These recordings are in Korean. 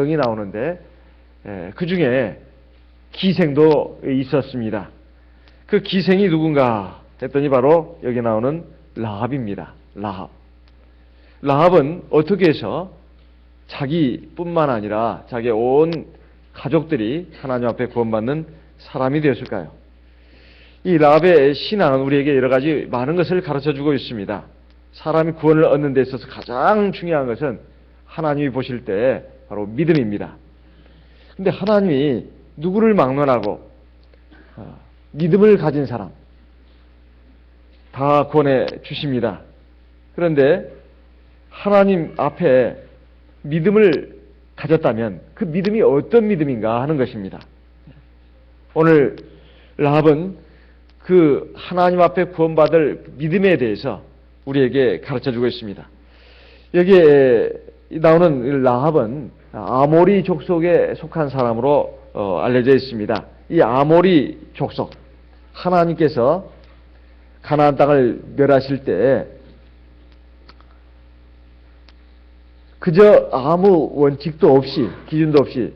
이 나오는데 그 중에 기생도 있었습니다. 그 기생이 누군가 했더니 바로 여기 나오는 라합입니다. 라합은 어떻게 해서 자기뿐만 아니라 자기의 온 가족들이 하나님 앞에 구원받는 사람이 되었을까요? 이 라합의 신앙은 우리에게 여러 가지 많은 것을 가르쳐주고 있습니다. 사람이 구원을 얻는 데 있어서 가장 중요한 것은 하나님이 보실 때 바로 믿음입니다. 근데 하나님이 누구를 막론하고 믿음을 가진 사람 다 구원해 주십니다. 그런데 하나님 앞에 믿음을 가졌다면 그 믿음이 어떤 믿음인가 하는 것입니다. 오늘 라합은 그 하나님 앞에 구원받을 믿음에 대해서 우리에게 가르쳐주고 있습니다. 여기에 나오는 라합은 아모리 족속에 속한 사람으로 알려져 있습니다. 이 아모리 족속, 하나님께서 가나안 땅을 멸하실 때 그저 아무 원칙도 없이, 기준도 없이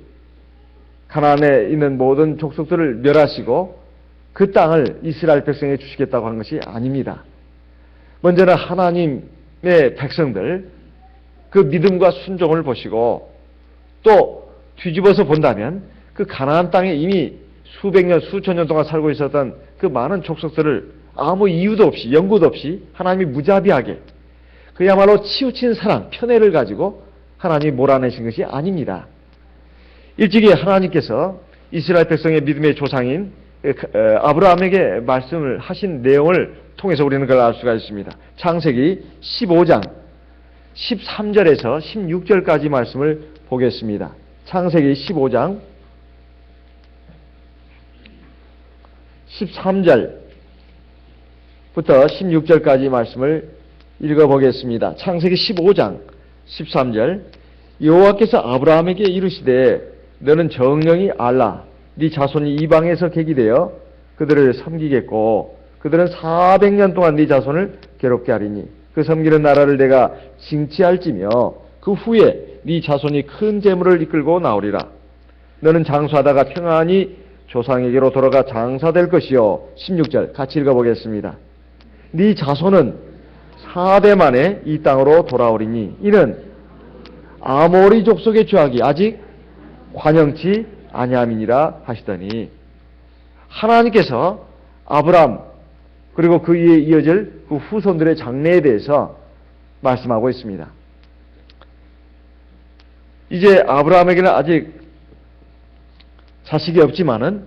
가나안에 있는 모든 족속들을 멸하시고 그 땅을 이스라엘 백성에 주시겠다고 한 것이 아닙니다. 먼저는 하나님의 백성들, 그 믿음과 순종을 보시고 또 뒤집어서 본다면 그 가나안 땅에 이미 수백 년, 수천 년 동안 살고 있었던 그 많은 족속들을 아무 이유도 없이, 연고도 없이 하나님이 무자비하게 그야말로 치우친 사랑, 편애를 가지고 하나님이 몰아내신 것이 아닙니다. 일찍이 하나님께서 이스라엘 백성의 믿음의 조상인 아브라함에게 말씀을 하신 내용을 통해서 우리는 그걸 알 수가 있습니다. 창세기 15장 13절에서 16절까지 말씀을 보겠습니다. 창세기 15장 13절부터 16절까지 말씀을 읽어보겠습니다. 창세기 15장 13절 여호와께서 아브라함에게 이르시되 너는 정령이 알라 네 자손이 이방에서 객이되어 그들을 섬기겠고 그들은 400년 동안 네 자손을 괴롭게 하리니 그 섬기는 나라를 내가 징치할지며 그 후에 네 자손이 큰 재물을 이끌고 나오리라. 너는 장수하다가 평안히 조상에게로 돌아가 장사될 것이요. 16절 같이 읽어보겠습니다. 네 자손은 4대 만에 이 땅으로 돌아오리니 이는 아모리 족속의 죄악이 아직 관영치 아니함이니라 하시더니 하나님께서 아브람 그리고 그에 이어질 그 후손들의 장래에 대해서 말씀하고 있습니다. 이제 아브라함에게는 아직 자식이 없지만은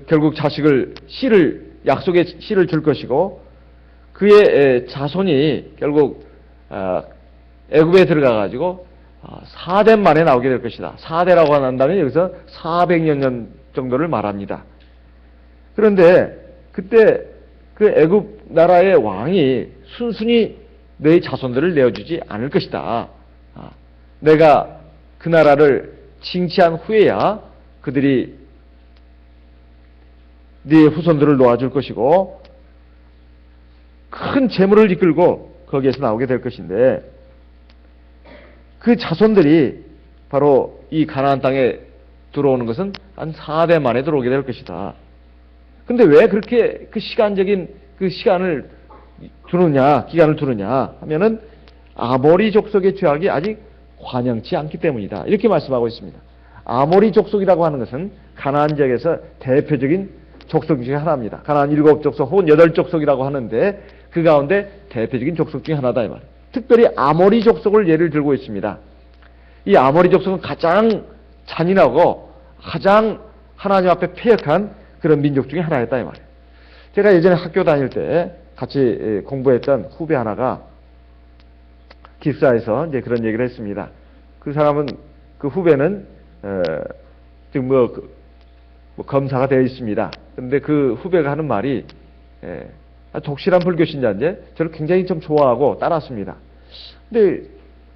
결국 약속의 씨를 줄 것이고 그의 자손이 결국 애굽에 들어가 가지고 4대 만에 나오게 될 것이다. 4대라고 한다면 여기서 400년 정도를 말합니다. 그런데 그때 그 애굽 나라의 왕이 순순히 너희 자손들을 내어주지 않을 것이다. 내가 그 나라를 징치한 후에야 그들이 네 후손들을 놓아줄 것이고 큰 재물을 이끌고 거기에서 나오게 될 것인데 그 자손들이 바로 이 가나안 땅에 들어오는 것은 한 4대 만에 들어오게 될 것이다. 근데 왜 그렇게 그 시간적인 그 기간을 두느냐 하면은 아모리 족속의 죄악이 아직 관영치 않기 때문이다. 이렇게 말씀하고 있습니다. 아모리 족속이라고 하는 것은 가나안 지역에서 대표적인 족속 중에 하나입니다. 가나안 7족속 혹은 8족속이라고 하는데 그 가운데 대표적인 족속 중에 하나다 이 말이에요. 특별히 아모리 족속을 예를 들고 있습니다. 이 아모리 족속은 가장 잔인하고 가장 하나님 앞에 패역한 그런 민족 중에 하나였다 이 말이에요. 제가 예전에 학교 다닐 때 같이 공부했던 후배 하나가 기숙사에서 이제 그런 얘기를 했습니다. 그 후배는 지금 검사가 되어 있습니다. 그런데 그 후배가 하는 말이 독실한 불교 신자인데 저를 굉장히 좀 좋아하고 따랐습니다. 근데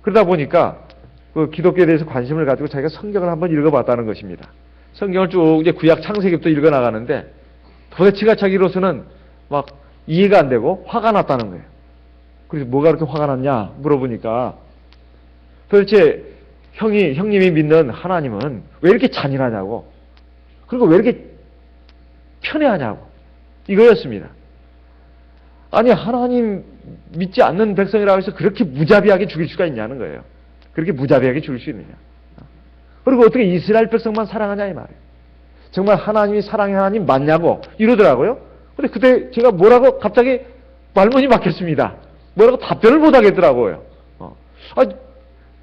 그러다 보니까 그 기독교에 대해서 관심을 가지고 자기가 성경을 한번 읽어봤다는 것입니다. 성경을 쭉 이제 구약 창세기부터 읽어나가는데 도대체가 자기로서는 막 이해가 안 되고 화가 났다는 거예요. 그래서 뭐가 그렇게 화가 났냐 물어보니까 도대체 형님이 믿는 하나님은 왜 이렇게 잔인하냐고. 그리고 왜 이렇게 편애하냐고. 이거였습니다. 아니, 하나님 믿지 않는 백성이라고 해서 그렇게 무자비하게 죽일 수가 있냐는 거예요. 그렇게 무자비하게 죽일 수 있느냐. 그리고 어떻게 이스라엘 백성만 사랑하냐 이 말이에요. 정말 하나님이 사랑의 하나님 맞냐고 이러더라고요. 근데 그때 제가 뭐라고 갑자기 말문이 막혔습니다. 뭐라고 답변을 못 하겠더라고요.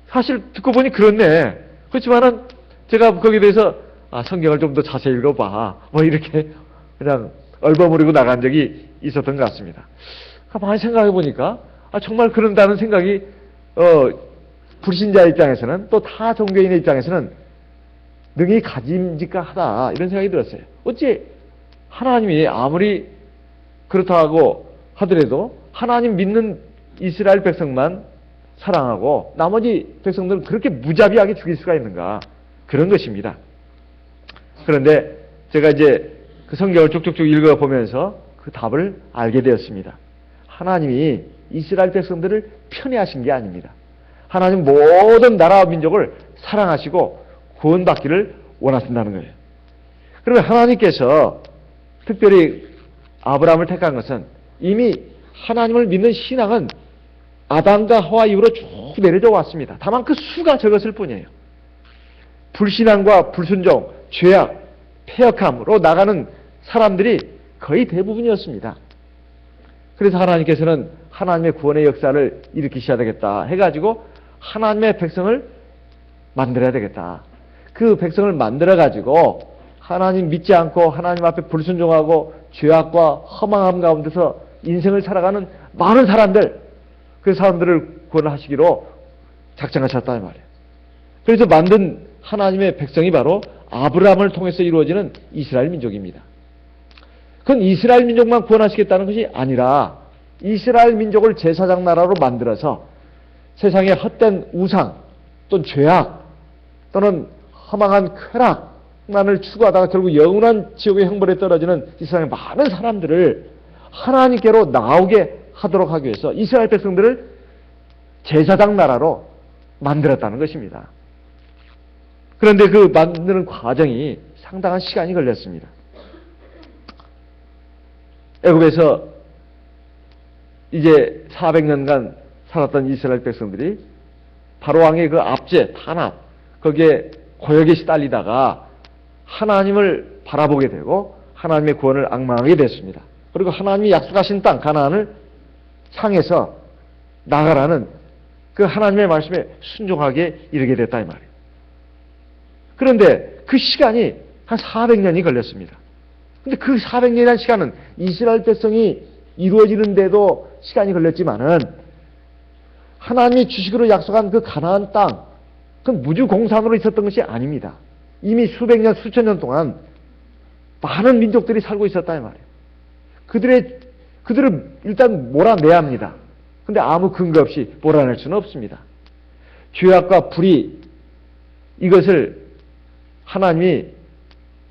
사실 듣고 보니 그렇네. 그렇지만은 제가 거기에 대해서 성경을 좀 더 자세히 읽어봐. 뭐 이렇게 그냥 얼버무리고 나간 적이 있었던 것 같습니다. 많이 생각해 보니까 정말 그런다는 생각이 불신자 입장에서는 또 타 종교인의 입장에서는 능히 가짐직하다 이런 생각이 들었어요. 어찌 하나님이 아무리 그렇다고 하더라도 하나님 믿는 이스라엘 백성만 사랑하고 나머지 백성들은 그렇게 무자비하게 죽일 수가 있는가, 그런 것입니다. 그런데 제가 이제 그 성경을 쭉쭉쭉 읽어보면서 그 답을 알게 되었습니다. 하나님이 이스라엘 백성들을 편애하신 게 아닙니다. 하나님 모든 나라와 민족을 사랑하시고 구원받기를 원하신다는 거예요. 그러면 하나님께서 특별히 아브라함을 택한 것은 이미 하나님을 믿는 신앙은 아담과 하와 이후로 쭉 내려져 왔습니다. 다만 그 수가 적었을 뿐이에요. 불신앙과 불순종, 죄악, 패역함으로 나가는 사람들이 거의 대부분이었습니다. 그래서 하나님께서는 하나님의 구원의 역사를 일으키셔야 되겠다 해가지고 하나님의 백성을 만들어야 되겠다. 그 백성을 만들어가지고 하나님 믿지 않고 하나님 앞에 불순종하고 죄악과 허망함 가운데서 인생을 살아가는 많은 사람들, 그 사람들을 구원하시기로 작정하셨다는 말이에요. 그래서 만든 하나님의 백성이 바로 아브라함을 통해서 이루어지는 이스라엘 민족입니다. 그건 이스라엘 민족만 구원하시겠다는 것이 아니라 이스라엘 민족을 제사장 나라로 만들어서 세상의 헛된 우상 또는 죄악 또는 허망한 쾌락만을 추구하다가 결국 영원한 지옥의 형벌에 떨어지는 이 세상의 많은 사람들을 하나님께로 나오게 하도록 하기 위해서 이스라엘 백성들을 제사장 나라로 만들었다는 것입니다. 그런데 그 만드는 과정이 상당한 시간이 걸렸습니다. 애굽에서 이제 400년간 살았던 이스라엘 백성들이 바로왕의 그 압제, 탄압, 거기에 고역에 시달리다가 하나님을 바라보게 되고 하나님의 구원을 앙망하게 됐습니다. 그리고 하나님이 약속하신 땅 가나안을 향해서 나가라는 그 하나님의 말씀에 순종하게 이르게 됐다 이 말이에요. 그런데 그 시간이 한 400년이 걸렸습니다. 근데 그 400년이라는 시간은 이스라엘 백성이 이루어지는데도 시간이 걸렸지만은 하나님이 주식으로 약속한 그 가나안 땅, 그건 무주공산으로 있었던 것이 아닙니다. 이미 수백 년, 수천 년 동안 많은 민족들이 살고 있었다 이 말이에요. 그들을 일단 몰아내야 합니다. 근데 아무 근거 없이 몰아낼 수는 없습니다. 죄악과 불의, 이것을 하나님이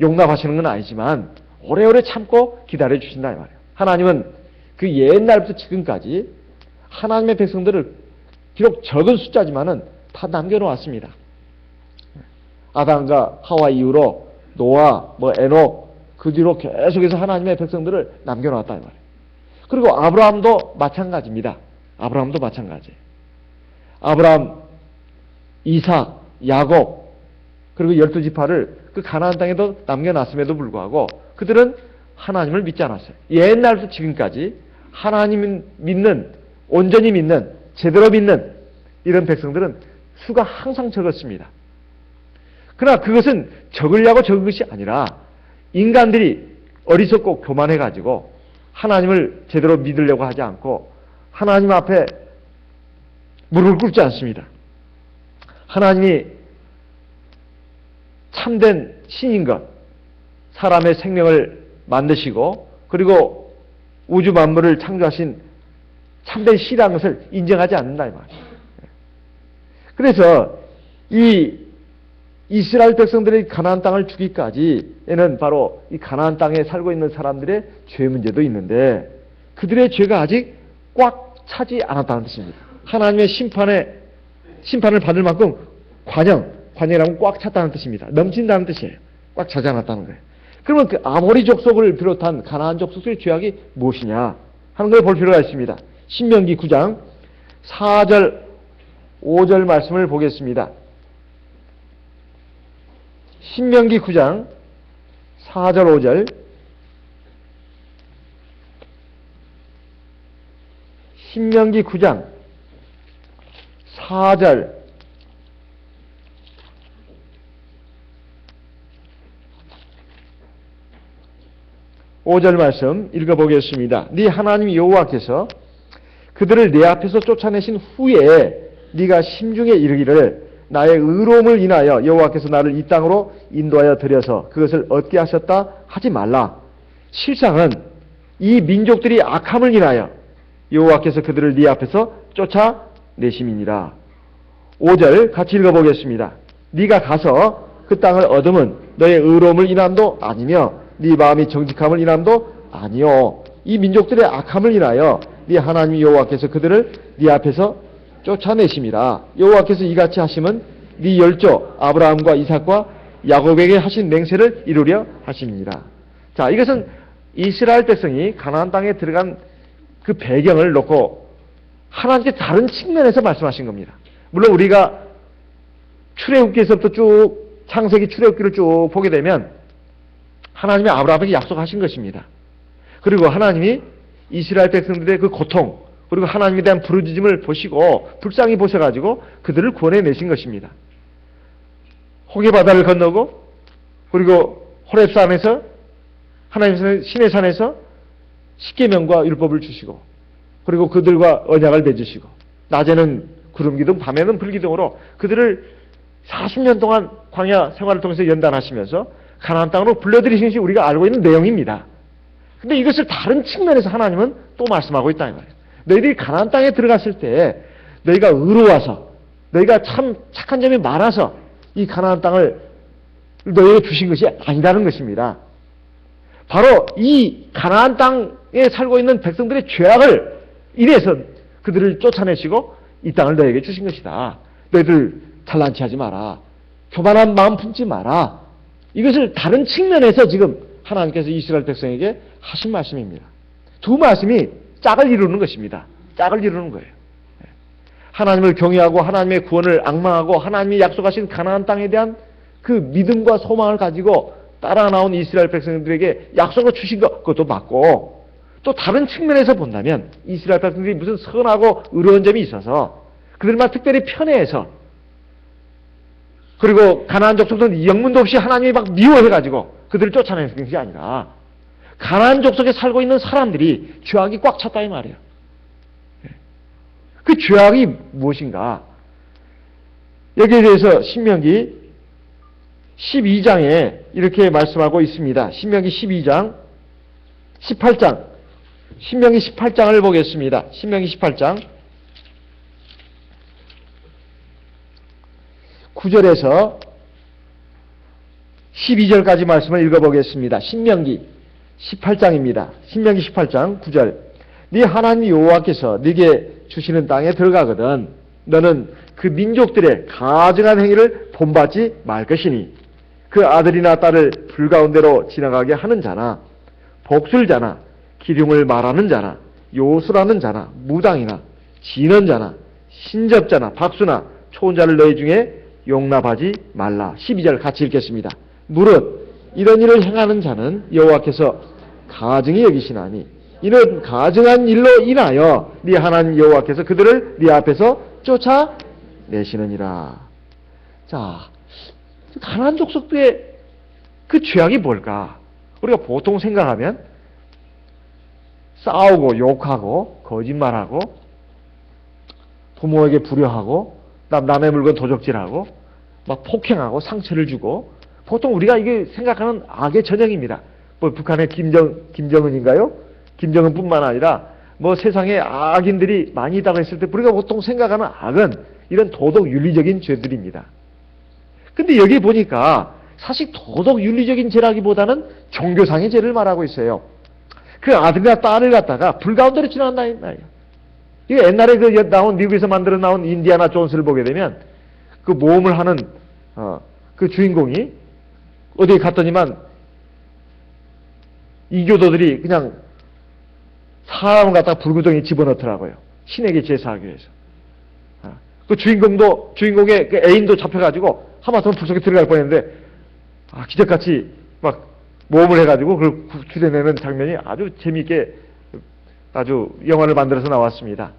용납하시는 건 아니지만 오래오래 참고 기다려 주신다 이 말이에요. 하나님은 그 옛날부터 지금까지 하나님의 백성들을 비록 적은 숫자지만은 다 남겨놓았습니다. 아담과 하와 이후로 노아, 에녹, 그 뒤로 계속해서 하나님의 백성들을 남겨놓았다 이 말이에요. 그리고 아브라함도 마찬가지입니다. 아브라함도 마찬가지예요. 아브라함, 이삭, 야곱, 그리고 12지파를 그 가나안 땅에도 남겨놨음에도 불구하고 그들은 하나님을 믿지 않았어요. 옛날부터 지금까지 하나님 믿는, 온전히 믿는, 제대로 믿는 이런 백성들은 수가 항상 적었습니다. 그러나 그것은 적으려고 적은 것이 아니라 인간들이 어리석고 교만해가지고 하나님을 제대로 믿으려고 하지 않고 하나님 앞에 무릎을 꿇지 않습니다. 하나님이 참된 신인 것, 사람의 생명을 만드시고 그리고 우주 만물을 창조하신 참된 신이라는 것을 인정하지 않는다 이 말이에요. 그래서 이 이스라엘 백성들이 가나안 땅을 주기까지에는 바로 이 가나안 땅에 살고 있는 사람들의 죄 문제도 있는데 그들의 죄가 아직 꽉 차지 않았다는 뜻입니다. 하나님의 심판을 받을 만큼 관영이라면 꽉 찼다는 뜻입니다. 넘친다는 뜻이에요. 꽉 차지 않았다는 거예요. 그러면 그 아모리 족속을 비롯한 가나안 족속의 죄악이 무엇이냐 하는 걸 볼 필요가 있습니다. 신명기 9장 4절 5절 말씀을 보겠습니다. 신명기 9장 4절 5절 신명기 9장 4절 5절 말씀 읽어보겠습니다. 네 하나님 여호와께서 그들을 내 앞에서 쫓아내신 후에 네가 심중에 이르기를 나의 의로움을 인하여 여호와께서 나를 이 땅으로 인도하여 들여서 그것을 얻게 하셨다 하지 말라. 실상은 이 민족들이 악함을 인하여 여호와께서 그들을 네 앞에서 쫓아내심이니라. 5절 같이 읽어보겠습니다. 네가 가서 그 땅을 얻으면 너의 의로움을 인함도 아니며 네 마음이 정직함을 인함도 아니요 이 민족들의 악함을 인하여 네 하나님 여호와께서 그들을 네 앞에서 쫓아내심이라. 여호와께서 이같이 하시면 네 열조 아브라함과 이삭과 야곱에게 하신 맹세를 이루려 하심이니라. 자, 이것은 이스라엘 백성이 가나안 땅에 들어간 그 배경을 놓고 하나님께 다른 측면에서 말씀하신 겁니다. 물론 우리가 출애굽기에서부터 쭉 창세기 출애굽기를 쭉 보게 되면 하나님이 아브라함에게 약속하신 것입니다. 그리고 하나님이 이스라엘 백성들의 그 고통 그리고 하나님에 대한 부르짖음을 보시고 불쌍히 보셔가지고 그들을 구원해내신 것입니다. 호계바다를 건너고 그리고 호렙산에서 하나님 신의 산에서 십계명과 율법을 주시고 그리고 그들과 언약을 맺으시고 낮에는 구름기둥 밤에는 불기둥으로 그들을 40년 동안 광야 생활을 통해서 연단하시면서 가나안 땅으로 불러들이신 것이 우리가 알고 있는 내용입니다. 근데 이것을 다른 측면에서 하나님은 또 말씀하고 있다는 거예요. 너희들이 가나안 땅에 들어갔을 때 너희가 의로워서 너희가 참 착한 점이 많아서 이 가나안 땅을 너희에게 주신 것이 아니라는 것입니다. 바로 이 가나안 땅에 살고 있는 백성들의 죄악을 인해서 그들을 쫓아내시고 이 땅을 너희에게 주신 것이다. 너희들 잘난치 하지 마라. 교만한 마음 품지 마라. 이것을 다른 측면에서 지금 하나님께서 이스라엘 백성에게 하신 말씀입니다. 두 말씀이 짝을 이루는 것입니다. 짝을 이루는 거예요. 하나님을 경외하고 하나님의 구원을 앙망하고 하나님이 약속하신 가나안 땅에 대한 그 믿음과 소망을 가지고 따라 나온 이스라엘 백성들에게 약속을 주신 것, 그것도 맞고 또 다른 측면에서 본다면 이스라엘 백성들이 무슨 선하고 의로운 점이 있어서 그들만 특별히 편애해서 그리고 가나안 족속들은 영문도 없이 하나님이 막 미워해가지고 그들을 쫓아내는 것이 아니라 가나안 족속에 살고 있는 사람들이 죄악이 꽉 찼다 이 말이에요. 그 죄악이 무엇인가? 여기에 대해서 신명기 12장에 이렇게 말씀하고 있습니다. 신명기 12장 18장 신명기 18장을 보겠습니다. 신명기 18장 9절에서 12절까지 말씀을 읽어보겠습니다. 신명기 18장입니다. 신명기 18장 9절 네 하나님 여호와께서 네게 주시는 땅에 들어가거든 너는 그 민족들의 가증한 행위를 본받지 말 것이니 그 아들이나 딸을 불가운데로 지나가게 하는 자나 복술자나 기륭을 말하는 자나 요술하는 자나 무당이나 진언자나 신접자나 박수나 초혼자를 너희 중에 용납하지 말라. 12절 같이 읽겠습니다. 무릇 이런 일을 행하는 자는 여호와께서 가증히 여기시나니 이는 가증한 일로 인하여 네 하나님 여호와께서 그들을 네 앞에서 쫓아내시느니라. 자, 가나안 족속들의 그 죄악이 뭘까? 우리가 보통 생각하면 싸우고 욕하고 거짓말하고 부모에게 불효하고 남의 물건 도적질하고 막 폭행하고 상처를 주고 보통 우리가 이게 생각하는 악의 전형입니다. 뭐 북한의 김정은인가요? 김정은뿐만 아니라 뭐 세상에 악인들이 많이 있다고 했을 때 우리가 보통 생각하는 악은 이런 도덕 윤리적인 죄들입니다. 근데 여기 보니까 사실 도덕 윤리적인 죄라기보다는 종교상의 죄를 말하고 있어요. 그 아들이나 딸을 갖다가 불 가운데로 지나간다 이 말이에요. 이거 옛날에 그 나온 미국에서 만들어 나온 인디아나 존스를 보게 되면 그 모험을 하는 그 주인공이 어디에 갔더니만 이교도들이 그냥 사람을 갖다가 불구덩이에 집어넣더라고요. 신에게 제사하기 위해서. 그 주인공의 그 애인도 잡혀가지고 하마터면 불 속에 들어갈 뻔했는데 기적같이 막 모험을 해가지고 그걸 구출해내는 장면이 아주 재미있게 아주 영화를 만들어서 나왔습니다.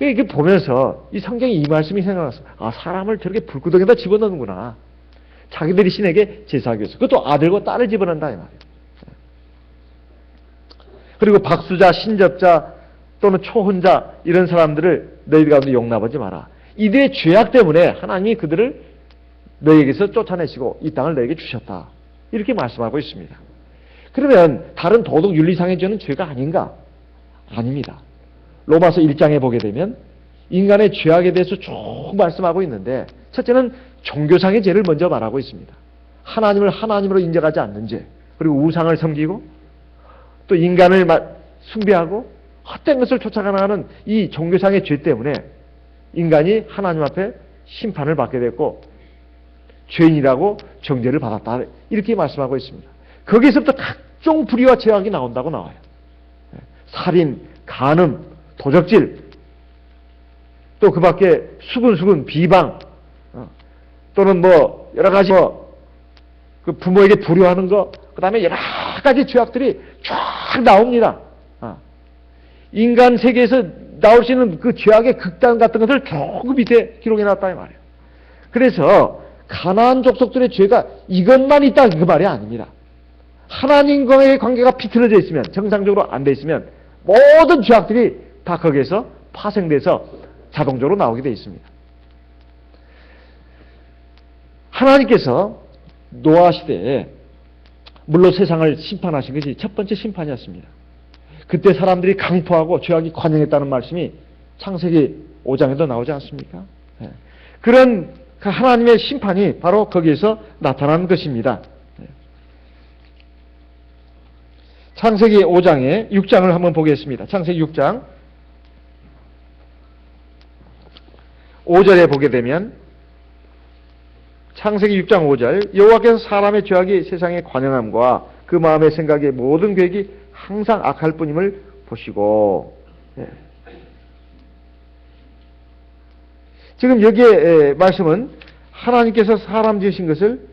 이게 보면서 이 성경에 이 말씀이 생각났어요. 사람을 저렇게 불구덩이에다 집어넣는구나. 자기들이 신에게 제사하기 위해서. 그것도 아들과 딸을 집어넣는다 이 말이에요. 그리고 박수자, 신접자 또는 초혼자 이런 사람들을 너희들 가운데 용납하지 마라. 이들의 죄악 때문에 하나님이 그들을 너희에게서 쫓아내시고 이 땅을 너희에게 주셨다. 이렇게 말씀하고 있습니다. 그러면 다른 도덕 윤리상의 죄는 죄가 아닌가? 아닙니다. 로마서 1장에 보게 되면 인간의 죄악에 대해서 쭉 말씀하고 있는데 첫째는 종교상의 죄를 먼저 말하고 있습니다. 하나님을 하나님으로 인정하지 않는 죄, 그리고 우상을 섬기고 또 인간을 숭배하고 헛된 것을 쫓아가는 이 종교상의 죄 때문에 인간이 하나님 앞에 심판을 받게 됐고 죄인이라고 정죄를 받았다. 이렇게 말씀하고 있습니다. 거기서부터 각종 불의와 죄악이 나온다고 나와요. 살인, 간음, 도적질, 또 그 밖에 수군수군, 비방, 또는 뭐 여러 가지 그 부모에게 불효하는 거, 그 다음에 여러 가지 죄악들이 쫙 나옵니다. 인간 세계에서 나올 수 있는 그 죄악의 극단 같은 것을 조금 밑에 기록해놨다 이 말이에요. 그래서 가나안 족속들의 죄가 이것만 있다 그 말이 아닙니다. 하나님과의 관계가 비틀어져 있으면, 정상적으로 안 돼 있으면 모든 죄악들이 다 거기에서 파생돼서 자동적으로 나오게 돼 있습니다. 하나님께서 노아 시대에 물로 세상을 심판하신 것이 첫 번째 심판이었습니다. 그때 사람들이 강포하고 죄악이 관영했다는 말씀이 창세기 5장에도 나오지 않습니까? 그런 하나님의 심판이 바로 거기에서 나타난 것입니다. 창세기 5장에 6장을 한번 보겠습니다. 창세기 6장 5절에 보게 되면 창세기 6장 5절 여호와께서 사람의 죄악이 세상에 관영함과 그 마음의 생각의 모든 계획이 항상 악할 뿐임을 보시고 지금 여기에 말씀은 하나님께서 사람 지으신 것을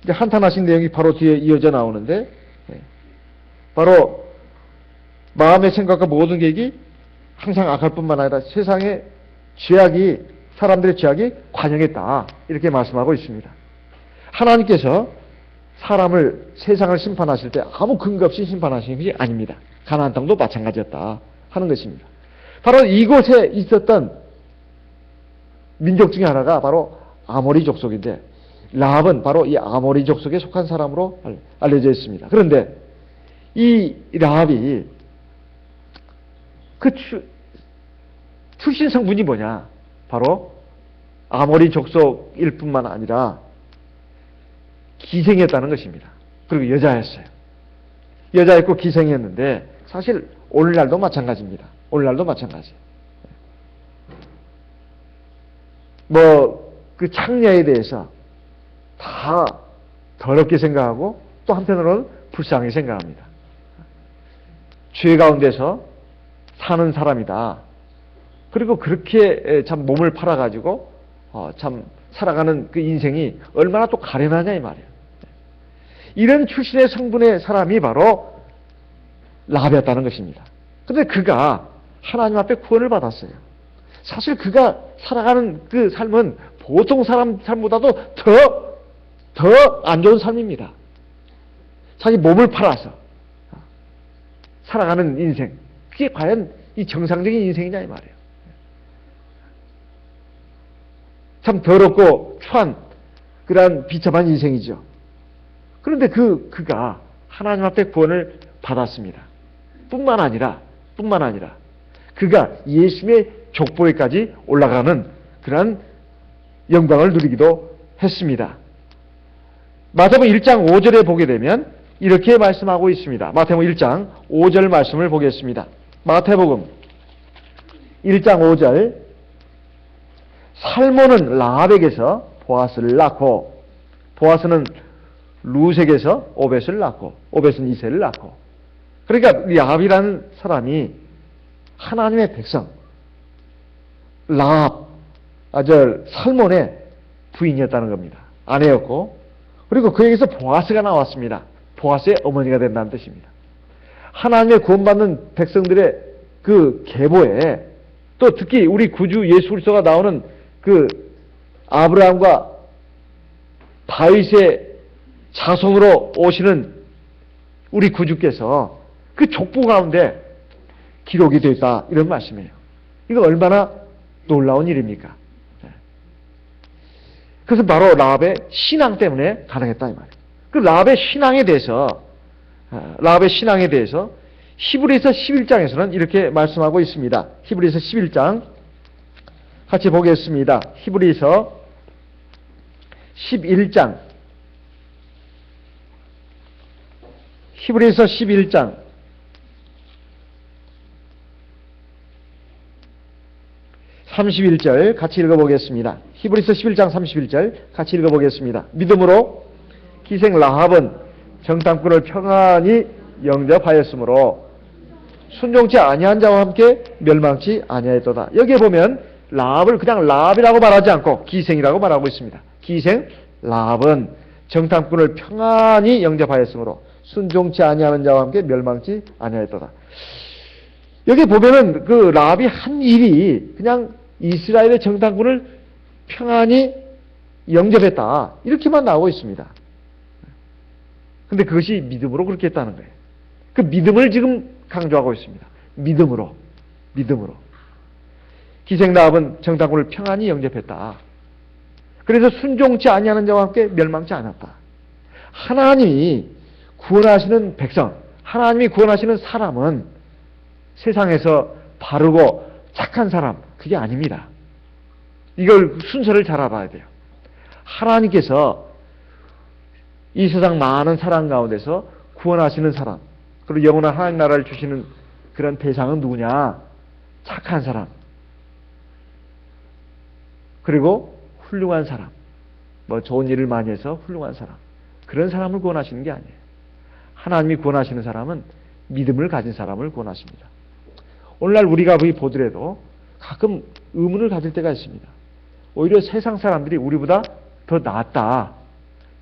이제 한탄하신 내용이 바로 뒤에 이어져 나오는데 바로 마음의 생각과 모든 계획이 항상 악할 뿐만 아니라 세상의 죄악이 사람들의 죄악이 관영했다 이렇게 말씀하고 있습니다. 하나님께서 사람을 세상을 심판하실 때 아무 근거 없이 심판하시는 것이 아닙니다. 가나안 땅도 마찬가지였다 하는 것입니다. 바로 이곳에 있었던 민족 중에 하나가 바로 아모리 족속인데 라합은 바로 이 아모리 족속에 속한 사람으로 알려져 있습니다. 그런데 이 라합이 그 출신 성분이 뭐냐? 바로 아모리 족속일 뿐만 아니라 기생이었다는 것입니다. 그리고 여자였어요. 여자였고 기생이었는데 사실 오늘날도 마찬가지입니다. 오늘날도 마찬가지. 그 창녀에 대해서 다 더럽게 생각하고 또 한편으로는 불쌍하게 생각합니다. 죄 가운데서 사는 사람이다. 그리고 그렇게 참 몸을 팔아가지고 참 살아가는 그 인생이 얼마나 또 가련하냐 이 말이에요. 이런 출신의 성분의 사람이 바로 라합이었다는 것입니다. 그런데 그가 하나님 앞에 구원을 받았어요. 사실 그가 살아가는 그 삶은 보통 사람 삶보다도 더 안 좋은 삶입니다. 자기 몸을 팔아서 살아가는 인생. 그게 과연 이 정상적인 인생이냐 이 말이에요. 참 더럽고 추한 그러한 비참한 인생이죠. 그런데 그가 하나님 앞에 구원을 받았습니다. 뿐만 아니라 그가 예수의 족보에까지 올라가는 그러한 영광을 누리기도 했습니다. 마태복음 1장 5절에 보게 되면 이렇게 말씀하고 있습니다. 마태복음 1장 5절 말씀을 보겠습니다. 마태복음 1장 5절 살몬은 라합에게서 보아스를 낳고, 보아스는 루sek에서 오벳을 낳고, 오벳은 이새를 낳고. 그러니까 라합이라는 사람이 하나님의 백성, 라합, 살몬의 부인이었다는 겁니다. 아내였고, 그리고 그에게서 보아스가 나왔습니다. 보아스의 어머니가 된다는 뜻입니다. 하나님의 구원받는 백성들의 그 계보에, 또 특히 우리 구주 예수 그리스도가 나오는 그 아브라함과 다윗의 자손으로 오시는 우리 구주께서 그 족보 가운데 기록이 되어 있다, 이런 말씀이에요. 이거 얼마나 놀라운 일입니까? 그래서 바로 라합의 신앙 때문에 가능했다, 이 말이에요. 그 라합의 신앙에 대해서 히브리서 11장에서는 이렇게 말씀하고 있습니다. 히브리서 11장 같이 보겠습니다. 히브리서 11장 31절 같이 읽어보겠습니다. 히브리서 11장 31절 같이 읽어보겠습니다. 믿음으로 기생 라합은 정탐꾼을 평안히 영접하였으므로 순종치 아니한 자와 함께 멸망치 아니하였도다. 여기에 보면 라합을 그냥 라합이라고 말하지 않고 기생이라고 말하고 있습니다. 기생 라합은 정탐꾼을 평안히 영접하였으므로 순종치 아니하는 자와 함께 멸망치 아니하였도다. 여기 보면은 그 라합이 한 일이 그냥 이스라엘의 정탐꾼을 평안히 영접했다, 이렇게만 나오고 있습니다. 근데 그것이 믿음으로 그렇게 했다는 거예요. 그 믿음을 지금 강조하고 있습니다. 믿음으로. 기생 라합은 정탐꾼을 평안히 영접했다. 그래서 순종치 아니하는 자와 함께 멸망치 않았다. 하나님이 구원하시는 백성, 하나님이 구원하시는 사람은 세상에서 바르고 착한 사람, 그게 아닙니다. 이걸 순서를 잘 알아야 돼요. 하나님께서 이 세상 많은 사람 가운데서 구원하시는 사람, 그리고 영원한 하나님 나라를 주시는 그런 대상은 누구냐? 착한 사람, 그리고 훌륭한 사람, 좋은 일을 많이 해서 훌륭한 사람, 그런 사람을 구원하시는 게 아니에요. 하나님이 구원하시는 사람은 믿음을 가진 사람을 구원하십니다. 오늘날 우리가 보더라도 가끔 의문을 가질 때가 있습니다. 오히려 세상 사람들이 우리보다 더 낫다,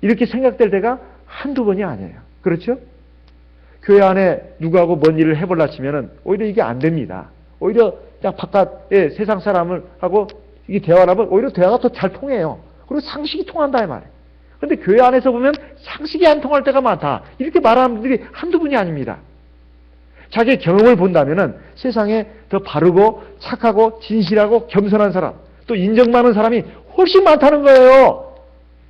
이렇게 생각될 때가 한두 번이 아니에요. 그렇죠? 교회 안에 누구하고 뭔 일을 해보려 치면은 오히려 이게 안 됩니다. 오히려 그냥 바깥에 세상 사람을 하고 이게 대화를 하면 오히려 대화가 더 잘 통해요. 그리고 상식이 통한다, 이 말이에요. 그런데 교회 안에서 보면 상식이 안 통할 때가 많다, 이렇게 말하는 분들이 한두 분이 아닙니다. 자기의 경험을 본다면은 세상에 더 바르고 착하고 진실하고 겸손한 사람, 또 인정 많은 사람이 훨씬 많다는 거예요.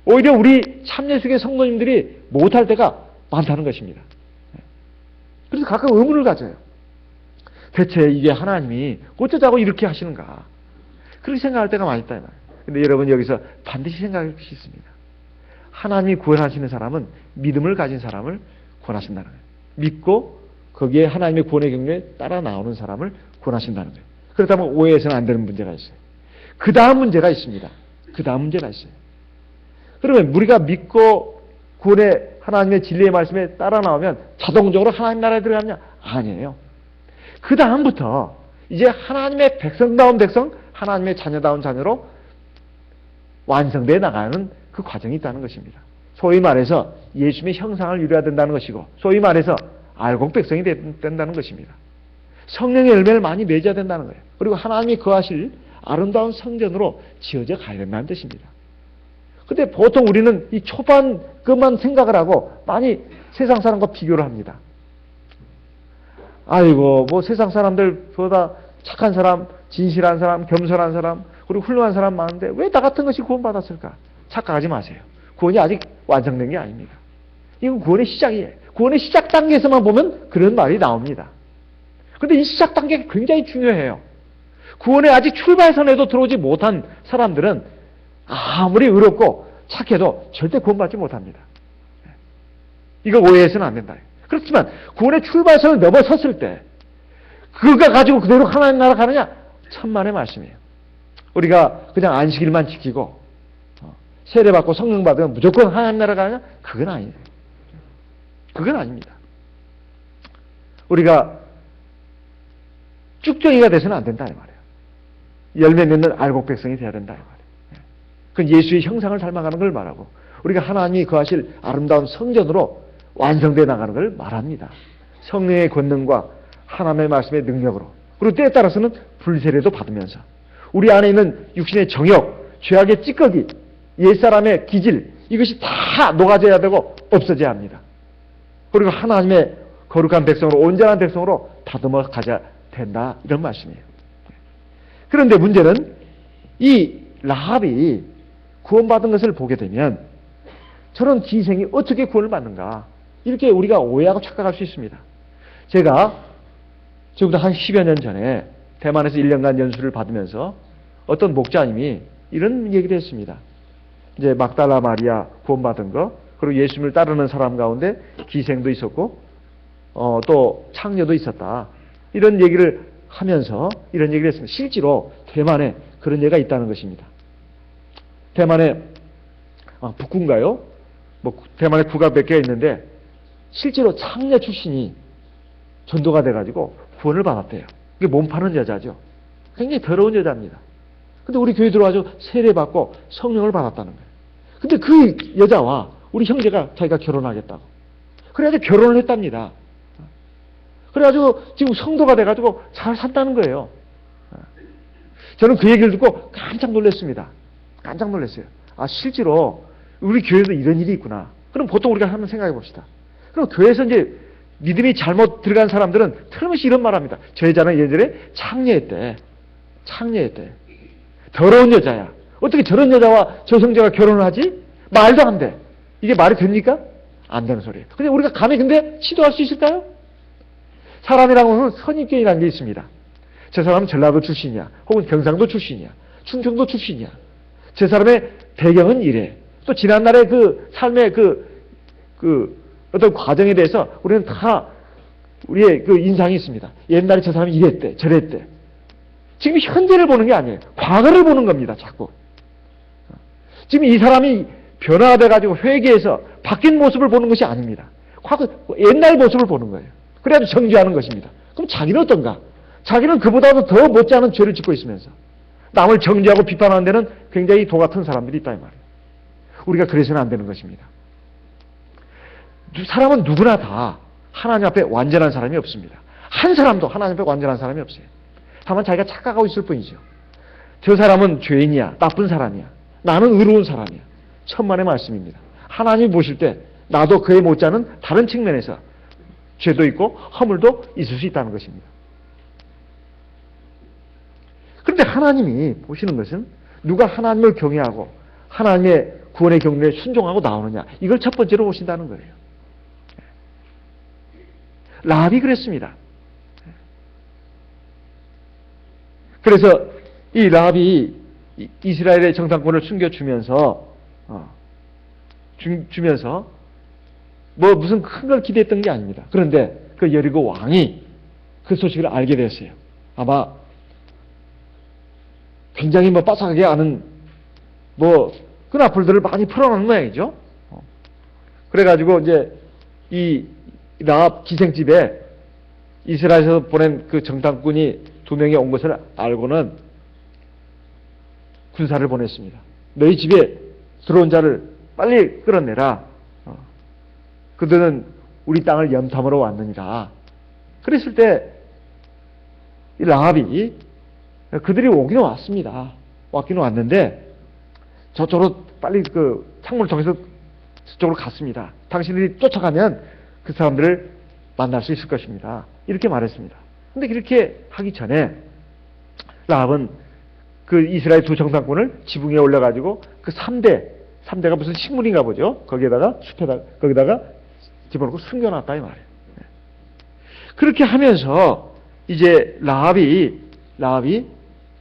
오히려 우리 참예수의 성도님들이 못할 때가 많다는 것입니다. 그래서 가끔 의문을 가져요. 대체 이게 하나님이 어쩌자고 이렇게 하시는가, 그렇게 생각할 때가 많이 있다, 이 말이에요. 근데 여러분 여기서 반드시 생각할 것이 있습니다. 하나님이 구원하시는 사람은 믿음을 가진 사람을 구원하신다는 거예요. 믿고 거기에 하나님의 구원의 경로에 따라 나오는 사람을 구원하신다는 거예요. 그렇다면 오해해서는 안 되는 문제가 있어요. 그 다음 문제가 있습니다. 그러면 우리가 믿고 구원의 하나님의 진리의 말씀에 따라 나오면 자동적으로 하나님 나라에 들어가느냐? 아니에요. 그 다음부터 이제 하나님의 백성다운 백성, 하나님의 자녀다운 자녀로 완성되어 나가는 그 과정이 있다는 것입니다. 소위 말해서 예수님의 형상을 이루어야 된다는 것이고, 소위 말해서 알곡 백성이 된다는 것입니다. 성령의 열매를 많이 맺어야 된다는 거예요. 그리고 하나님이 거하실 아름다운 성전으로 지어져 가야 된다는 뜻입니다. 근데 보통 우리는 이 초반 것만 생각을 하고 많이 세상 사람과 비교를 합니다. 아이고, 세상 사람들보다 착한 사람, 진실한 사람, 겸손한 사람, 그리고 훌륭한 사람 많은데 왜 나 같은 것이 구원받았을까? 착각하지 마세요. 구원이 아직 완성된 게 아닙니다. 이건 구원의 시작이에요. 구원의 시작 단계에서만 보면 그런 말이 나옵니다. 그런데 이 시작 단계가 굉장히 중요해요. 구원의 아직 출발선에도 들어오지 못한 사람들은 아무리 의롭고 착해도 절대 구원받지 못합니다. 이거 오해해서는 안 된다. 그렇지만 구원의 출발선을 넘어섰을 때 그거 가지고 그대로 하나님 나라 가느냐? 천만의 말씀이에요. 우리가 그냥 안식일만 지키고 세례받고 성령 받으면 무조건 하나님 나라 가냐? 그건 아니에요. 그건 아닙니다. 우리가 쭉정이가 돼서는 안 된다 이 말이에요. 열매 맺는 알곡 백성이 돼야 된다 이 말이에요. 그건 예수의 형상을 닮아가는 걸 말하고 우리가 하나님이 거하실 아름다운 성전으로 완성되어 나가는 걸 말합니다. 성령의 권능과 하나님의 말씀의 능력으로 그리고 때에 따라서는 불세례도 받으면서 우리 안에 있는 육신의 정욕, 죄악의 찌꺼기, 옛사람의 기질 이것이 다 녹아져야 되고 없어져야 합니다. 그리고 하나님의 거룩한 백성으로 온전한 백성으로 다듬어 가져야 된다 이런 말씀이에요. 그런데 문제는 이 라합이 구원받은 것을 보게 되면 저런 기생이 어떻게 구원을 받는가 이렇게 우리가 오해하고 착각할 수 있습니다. 제가 지금부터 한 10여 년 전에 대만에서 1년간 연수를 받으면서 어떤 목자님이 이런 얘기를 했습니다. 이제 막달라 마리아 구원받은 거 그리고 예수님을 따르는 사람 가운데 기생도 있었고 또 창녀도 있었다. 이런 얘기를 하면서 이런 얘기를 했습니다. 실제로 대만에 그런 예가 있다는 것입니다. 대만에 북구인가요? 뭐 대만에 구가 몇 개가 있는데 실제로 창녀 출신이 전도가 돼가지고 구원을 받았대요. 이게 몸 파는 여자죠. 굉장히 더러운 여자입니다. 근데 우리 교회 들어와서 세례받고 성령을 받았다는 거예요. 근데 그 여자와 우리 형제가 자기가 결혼하겠다고. 그래가지고 결혼을 했답니다. 그래가지고 지금 성도가 돼가지고 잘 산다는 거예요. 저는 그 얘기를 듣고 깜짝 놀랐습니다. 깜짝 놀랐어요. 아, 실제로 우리 교회도 이런 일이 있구나. 그럼 보통 우리가 한번 생각해 봅시다. 그럼 교회에서 이제 믿음이 잘못 들어간 사람들은 틀림없이 이런 말 합니다. 저 여자는 예전에 창녀했대. 창녀했대. 더러운 여자야. 어떻게 저런 여자와 저 형제가 결혼을 하지? 말도 안 돼. 이게 말이 됩니까? 안 되는 소리예요. 근데 우리가 감히 근데 시도할 수 있을까요? 사람이라고 하면 선입견이라는 게 있습니다. 저 사람은 전라도 출신이야. 혹은 경상도 출신이야. 충청도 출신이야. 저 사람의 배경은 이래. 또 지난날의 그 삶의 그 어떤 과정에 대해서 우리는 다 우리의 그 인상이 있습니다. 옛날에 저 사람이 이랬대, 저랬대. 지금 현재를 보는 게 아니에요. 과거를 보는 겁니다, 자꾸. 지금 이 사람이 변화돼가지고 회개해서 바뀐 모습을 보는 것이 아닙니다. 과거, 옛날 모습을 보는 거예요. 그래야지 정죄하는 것입니다. 그럼 자기는 어떤가? 자기는 그보다도 더 못지않은 죄를 짓고 있으면서 남을 정죄하고 비판하는 데는 굉장히 도 같은 사람들이 있다 이 말이에요. 우리가 그래서는 안 되는 것입니다. 사람은 누구나 다 하나님 앞에 완전한 사람이 없습니다. 한 사람도 하나님 앞에 완전한 사람이 없어요. 다만 자기가 착각하고 있을 뿐이죠. 저 사람은 죄인이야, 나쁜 사람이야. 나는 의로운 사람이야. 천만의 말씀입니다. 하나님이 보실 때 나도 그에 못지않은 다른 측면에서 죄도 있고 허물도 있을 수 있다는 것입니다. 그런데 하나님이 보시는 것은 누가 하나님을 경외하고 하나님의 구원의 경륜에 순종하고 나오느냐 이걸 첫 번째로 보신다는 거예요. 라합이 그랬습니다. 그래서 이 라합이 이스라엘의 정탐권을 숨겨주면서 뭐 무슨 큰 걸 기대했던 게 아닙니다. 그런데 그 여리고 왕이 그 소식을 알게 됐어요. 아마 굉장히 뭐 빠삭하게 아는 뭐 끈앞풀들을 많이 풀어놓은 모양이죠. 그래가지고 이제 이 라합 기생집에 이스라엘에서 보낸 그 정탐꾼이 2명이 온 것을 알고는 군사를 보냈습니다. 너희 집에 들어온 자를 빨리 끌어내라. 그들은 우리 땅을 염탐하러 왔느니라. 그랬을 때 이 라합이 그들이 오기는 왔습니다. 왔기는 왔는데 저쪽으로 빨리 그 창문을 통해서 저쪽으로 갔습니다. 당신들이 쫓아가면 그 사람들을 만날 수 있을 것입니다. 이렇게 말했습니다. 근데 그렇게 하기 전에 라합은 그 이스라엘 두 정탐꾼을 지붕에 올려가지고 그 3대가 무슨 식물인가 보죠. 거기에다가 거기다가 집어넣고 숨겨놨다 이 말이에요. 그렇게 하면서 이제 라합이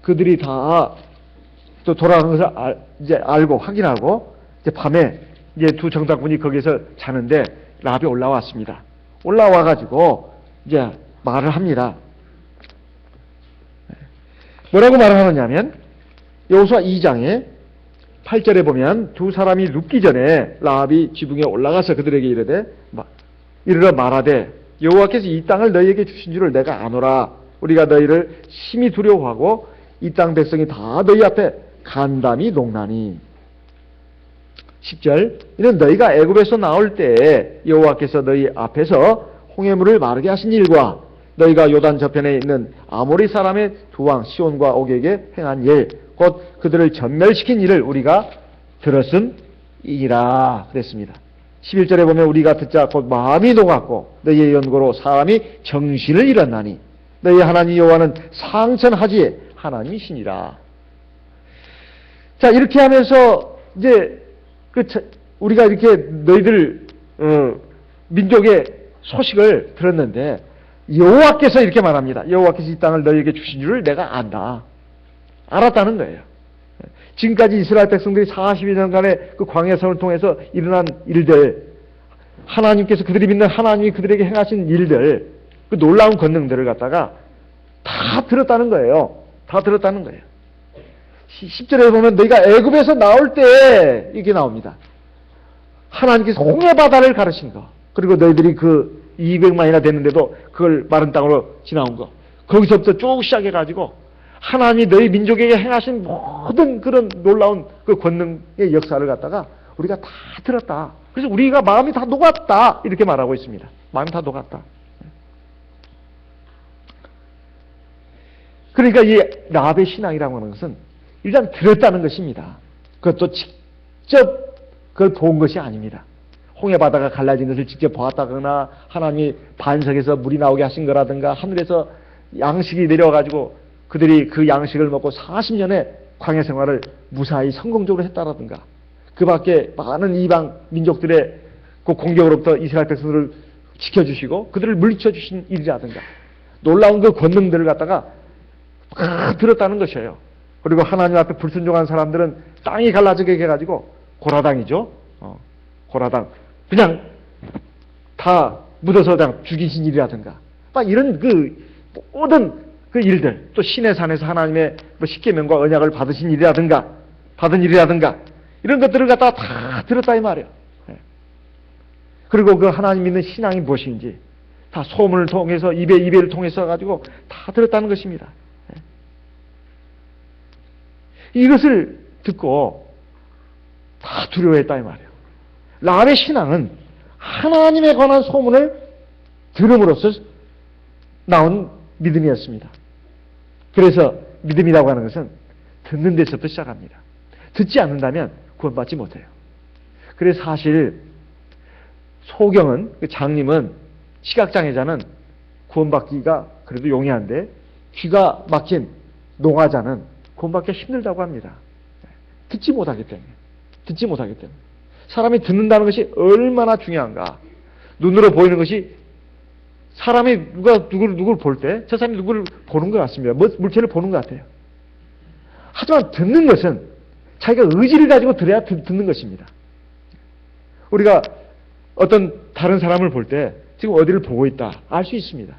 그들이 다 또 돌아가는 것을 이제 알고 확인하고 이제 밤에 이제 두 정탐꾼이 거기서 자는데 라합이 올라왔습니다. 올라와가지고 이제 말을 합니다. 뭐라고 말을 하느냐면 여호수아 2장에 8절에 보면 두 사람이 눕기 전에 라합이 지붕에 올라가서 그들에게 이르러 말하되 여호와께서 이 땅을 너희에게 주신 줄을 내가 아노라. 우리가 너희를 심히 두려워하고 이 땅 백성이 다 너희 앞에 간담이 농나니. 10절 이는 너희가 애굽에서 나올 때에 여호와께서 너희 앞에서 홍해물을 마르게 하신 일과 너희가 요단 저편에 있는 아모리 사람의 두 왕 시온과 옥에게 행한 일 곧 그들을 전멸시킨 일을 우리가 들었음이라 그랬습니다. 11절에 보면 우리가 듣자 곧 마음이 녹았고 너희의 연고로 사람이 정신을 잃었나니 너희 하나님 여호와는 상천하지의 하나님이시니라. 자, 이렇게 하면서 이제 우리가 이렇게 너희들 민족의 소식을 들었는데 여호와께서 이렇게 말합니다. 여호와께서 이 땅을 너희에게 주신 줄을 내가 안다. 알았다는 거예요. 지금까지 이스라엘 백성들이 42년간의 그 광야생을 통해서 일어난 일들, 하나님께서 그들이 믿는 하나님이 그들에게 행하신 일들, 그 놀라운 권능들을 갖다가 다 들었다는 거예요. 다 들었다는 거예요. 10절에 보면 너희가 애굽에서 나올 때 이게 나옵니다. 하나님께서 홍해 바다를 가르신 거, 그리고 너희들이 그 200만이나 됐는데도 그걸 마른 땅으로 지나온 거, 거기서부터 쭉 시작해가지고 하나님이 너희 민족에게 행하신 모든 그런 놀라운 그 권능의 역사를 갖다가 우리가 다 들었다. 그래서 우리가 마음이 다 녹았다. 이렇게 말하고 있습니다. 마음이 다 녹았다. 그러니까 이 라합의 신앙이라고 하는 것은 일단 들었다는 것입니다. 그것도 직접 그걸 본 것이 아닙니다. 홍해 바다가 갈라진 것을 직접 보았다거나 하나님이 반석에서 물이 나오게 하신 거라든가 하늘에서 양식이 내려가지고 그들이 그 양식을 먹고 40년의 광야 생활을 무사히 성공적으로 했다라든가 그 밖에 많은 이방 민족들의 그 공격으로부터 이스라엘 백성들을 지켜주시고 그들을 물리쳐 주신 일이라든가 놀라운 그 권능들을 갖다가 들었다는 것이에요. 그리고 하나님 앞에 불순종한 사람들은 땅이 갈라지게 해가지고 고라당이죠. 고라당. 그냥 다 묻어서 그냥 죽이신 일이라든가 막 이런 그 모든 그 일들, 또 신의 산에서 하나님의 십계명과 언약을 받으신 일이라든가 받은 일이라든가 이런 것들을 갖다가 다 들었다 이 말이에요. 그리고 그 하나님 믿는 신앙이 무엇인지 다 소문을 통해서 입에를 통해서 가지고 다 들었다는 것입니다. 이것을 듣고 다 두려워했다 이 말이에요. 라합의 신앙은 하나님에 관한 소문을 들음으로써 나온 믿음이었습니다. 그래서 믿음이라고 하는 것은 듣는 데서부터 시작합니다. 듣지 않는다면 구원받지 못해요. 그래서 사실 소경은, 그 장님은, 시각장애자는 구원받기가 그래도 용이한데 귀가 막힌 농화자는 구원받기가 힘들다고 합니다. 듣지 못하기 때문에. 듣지 못하기 때문에. 사람이 듣는다는 것이 얼마나 중요한가. 눈으로 보이는 것이 사람이 누구를 볼 때 저 사람이 누구를 보는 것 같습니다. 물체를 보는 것 같아요. 하지만 듣는 것은 자기가 의지를 가지고 들어야 듣는 것입니다. 우리가 어떤 다른 사람을 볼 때 지금 어디를 보고 있다 알 수 있습니다.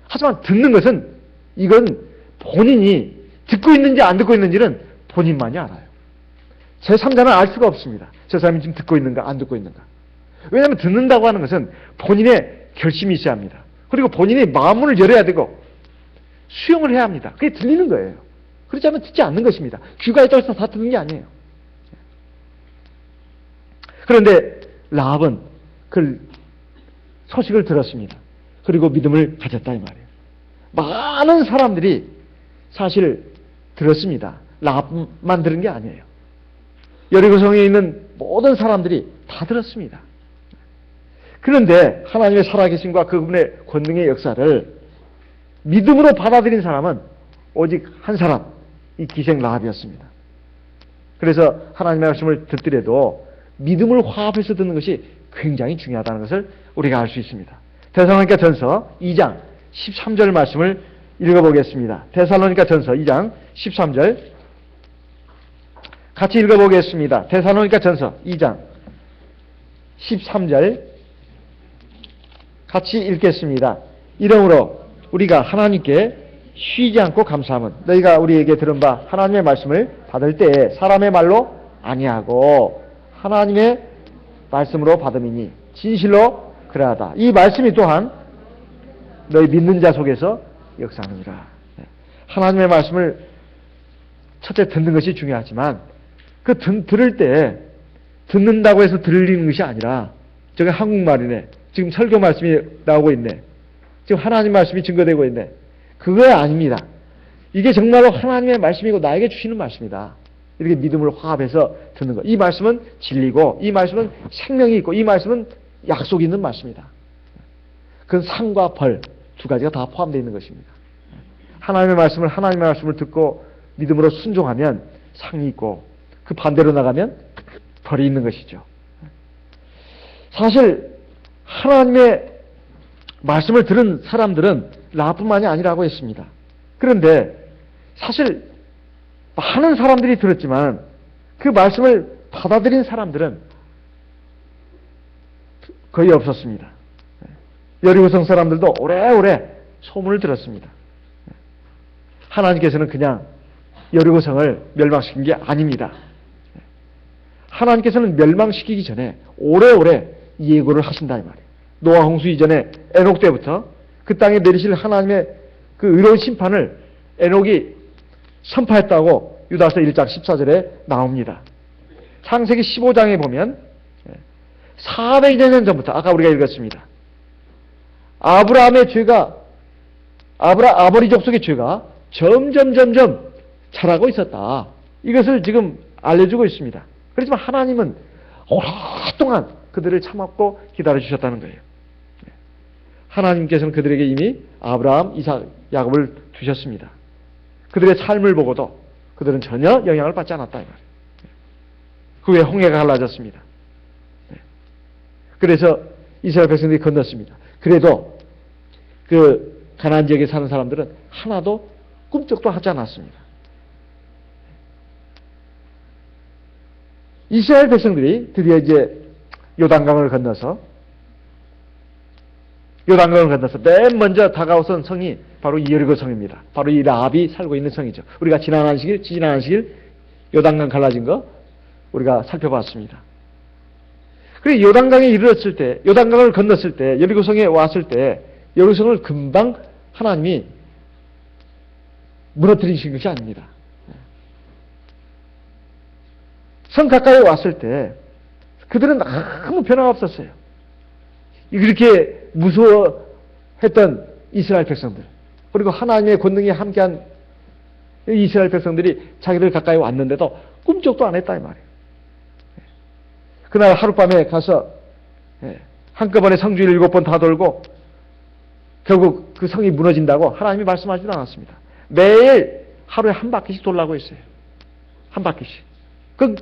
하지만 듣는 것은 이건 본인이 듣고 있는지 안 듣고 있는지는 본인만이 알아요. 제3자는 알 수가 없습니다. 저 사람이 지금 듣고 있는가 안 듣고 있는가. 왜냐하면 듣는다고 하는 것은 본인의 결심이 있어야 합니다. 그리고 본인이 마음문을 열어야 되고 수용을 해야 합니다. 그게 들리는 거예요. 그렇지 않으면 듣지 않는 것입니다. 귀가 있다고 해서 다 듣는 게 아니에요. 그런데 라합은 그 소식을 들었습니다. 그리고 믿음을 가졌다 이 말이에요. 많은 사람들이 사실 들었습니다. 라합만 들은 게 아니에요. 여리고성에 있는 모든 사람들이 다 들었습니다. 그런데 하나님의 살아계심과 그분의 권능의 역사를 믿음으로 받아들인 사람은 오직 한 사람, 이 기생 라합이었습니다. 그래서 하나님의 말씀을 듣더라도 믿음을 화합해서 듣는 것이 굉장히 중요하다는 것을 우리가 알 수 있습니다. 데살로니가 전서 2장 13절 말씀을 읽어보겠습니다. 데살로니가 전서 2장 13절 같이 읽어보겠습니다. 데살로니가 전서 2장 13절 같이 읽겠습니다. 이러므로 우리가 하나님께 쉬지 않고 감사함은 너희가 우리에게 들은 바 하나님의 말씀을 받을 때에 사람의 말로 아니하고 하나님의 말씀으로 받음이니 진실로 그러하다. 이 말씀이 또한 너희 믿는 자 속에서 역사하느니라. 하나님의 말씀을 첫째 듣는 것이 중요하지만 그 들을 때 듣는다고 해서 들리는 것이 아니라 저게 한국말이네. 지금 설교 말씀이 나오고 있네. 지금 하나님 말씀이 증거되고 있네. 그거 아닙니다. 이게 정말로 하나님의 말씀이고 나에게 주시는 말씀이다. 이렇게 믿음을 화합해서 듣는 것. 이 말씀은 진리고 이 말씀은 생명이 있고 이 말씀은 약속이 있는 말씀이다. 그건 상과 벌 두 가지가 다 포함되어 있는 것입니다. 하나님의 말씀을 듣고 믿음으로 순종하면 상이 있고 그 반대로 나가면 벌이 있는 것이죠. 사실 하나님의 말씀을 들은 사람들은 나뿐만이 아니라고 했습니다. 그런데 사실 많은 사람들이 들었지만 그 말씀을 받아들인 사람들은 거의 없었습니다. 여리고성 사람들도 오래오래 소문을 들었습니다. 하나님께서는 그냥 여리고성을 멸망시킨 게 아닙니다. 하나님께서는 멸망시키기 전에 오래오래 예고를 하신다 이 말이에요. 노아 홍수 이전에 에녹 때부터 그 땅에 내리실 하나님의 그 의로운 심판을 에녹이 선포했다고 유다서 1장 14절에 나옵니다. 창세기 15장에 보면 400년 전부터 아까 우리가 읽었습니다. 아브라함의 죄가 아버지 족속의 죄가 점점 자라고 있었다. 이것을 지금 알려주고 있습니다. 그렇지만 하나님은 오랫동안 그들을 참았고 기다려주셨다는 거예요. 하나님께서는 그들에게 이미 아브라함, 이삭, 야곱을 두셨습니다. 그들의 삶을 보고도 그들은 전혀 영향을 받지 않았다. 그 후에 홍해가 갈라졌습니다. 그래서 이스라엘 백성들이 건넜습니다. 그래도 그 가나안 지역에 사는 사람들은 하나도 꿈쩍도 하지 않았습니다. 이스라엘 백성들이 드디어 이제 요단강을 건너서 맨 먼저 다가오선 성이 바로 이 여리고 성입니다. 바로 이 라합이 살고 있는 성이죠. 우리가 지난 안식일 요단강 갈라진 거 우리가 살펴봤습니다. 그리고 요단강에 이르렀을 때, 요단강을 건넜을 때, 여리고성에 왔을 때 여리고성을 금방 하나님이 무너뜨리신 것이 아닙니다. 성 가까이 왔을 때 그들은 아무 변화가 없었어요. 이렇게 무서워했던 이스라엘 백성들, 그리고 하나님의 권능이 함께한 이스라엘 백성들이 자기들 가까이 왔는데도 꿈쩍도 안 했다 이 말이에요. 그날 하룻밤에 가서 한꺼번에 성주를 7번 다 돌고 결국 그 성이 무너진다고 하나님이 말씀하지도 않았습니다. 매일 하루에 한 바퀴씩 돌라고 했어요. 한 바퀴씩. 그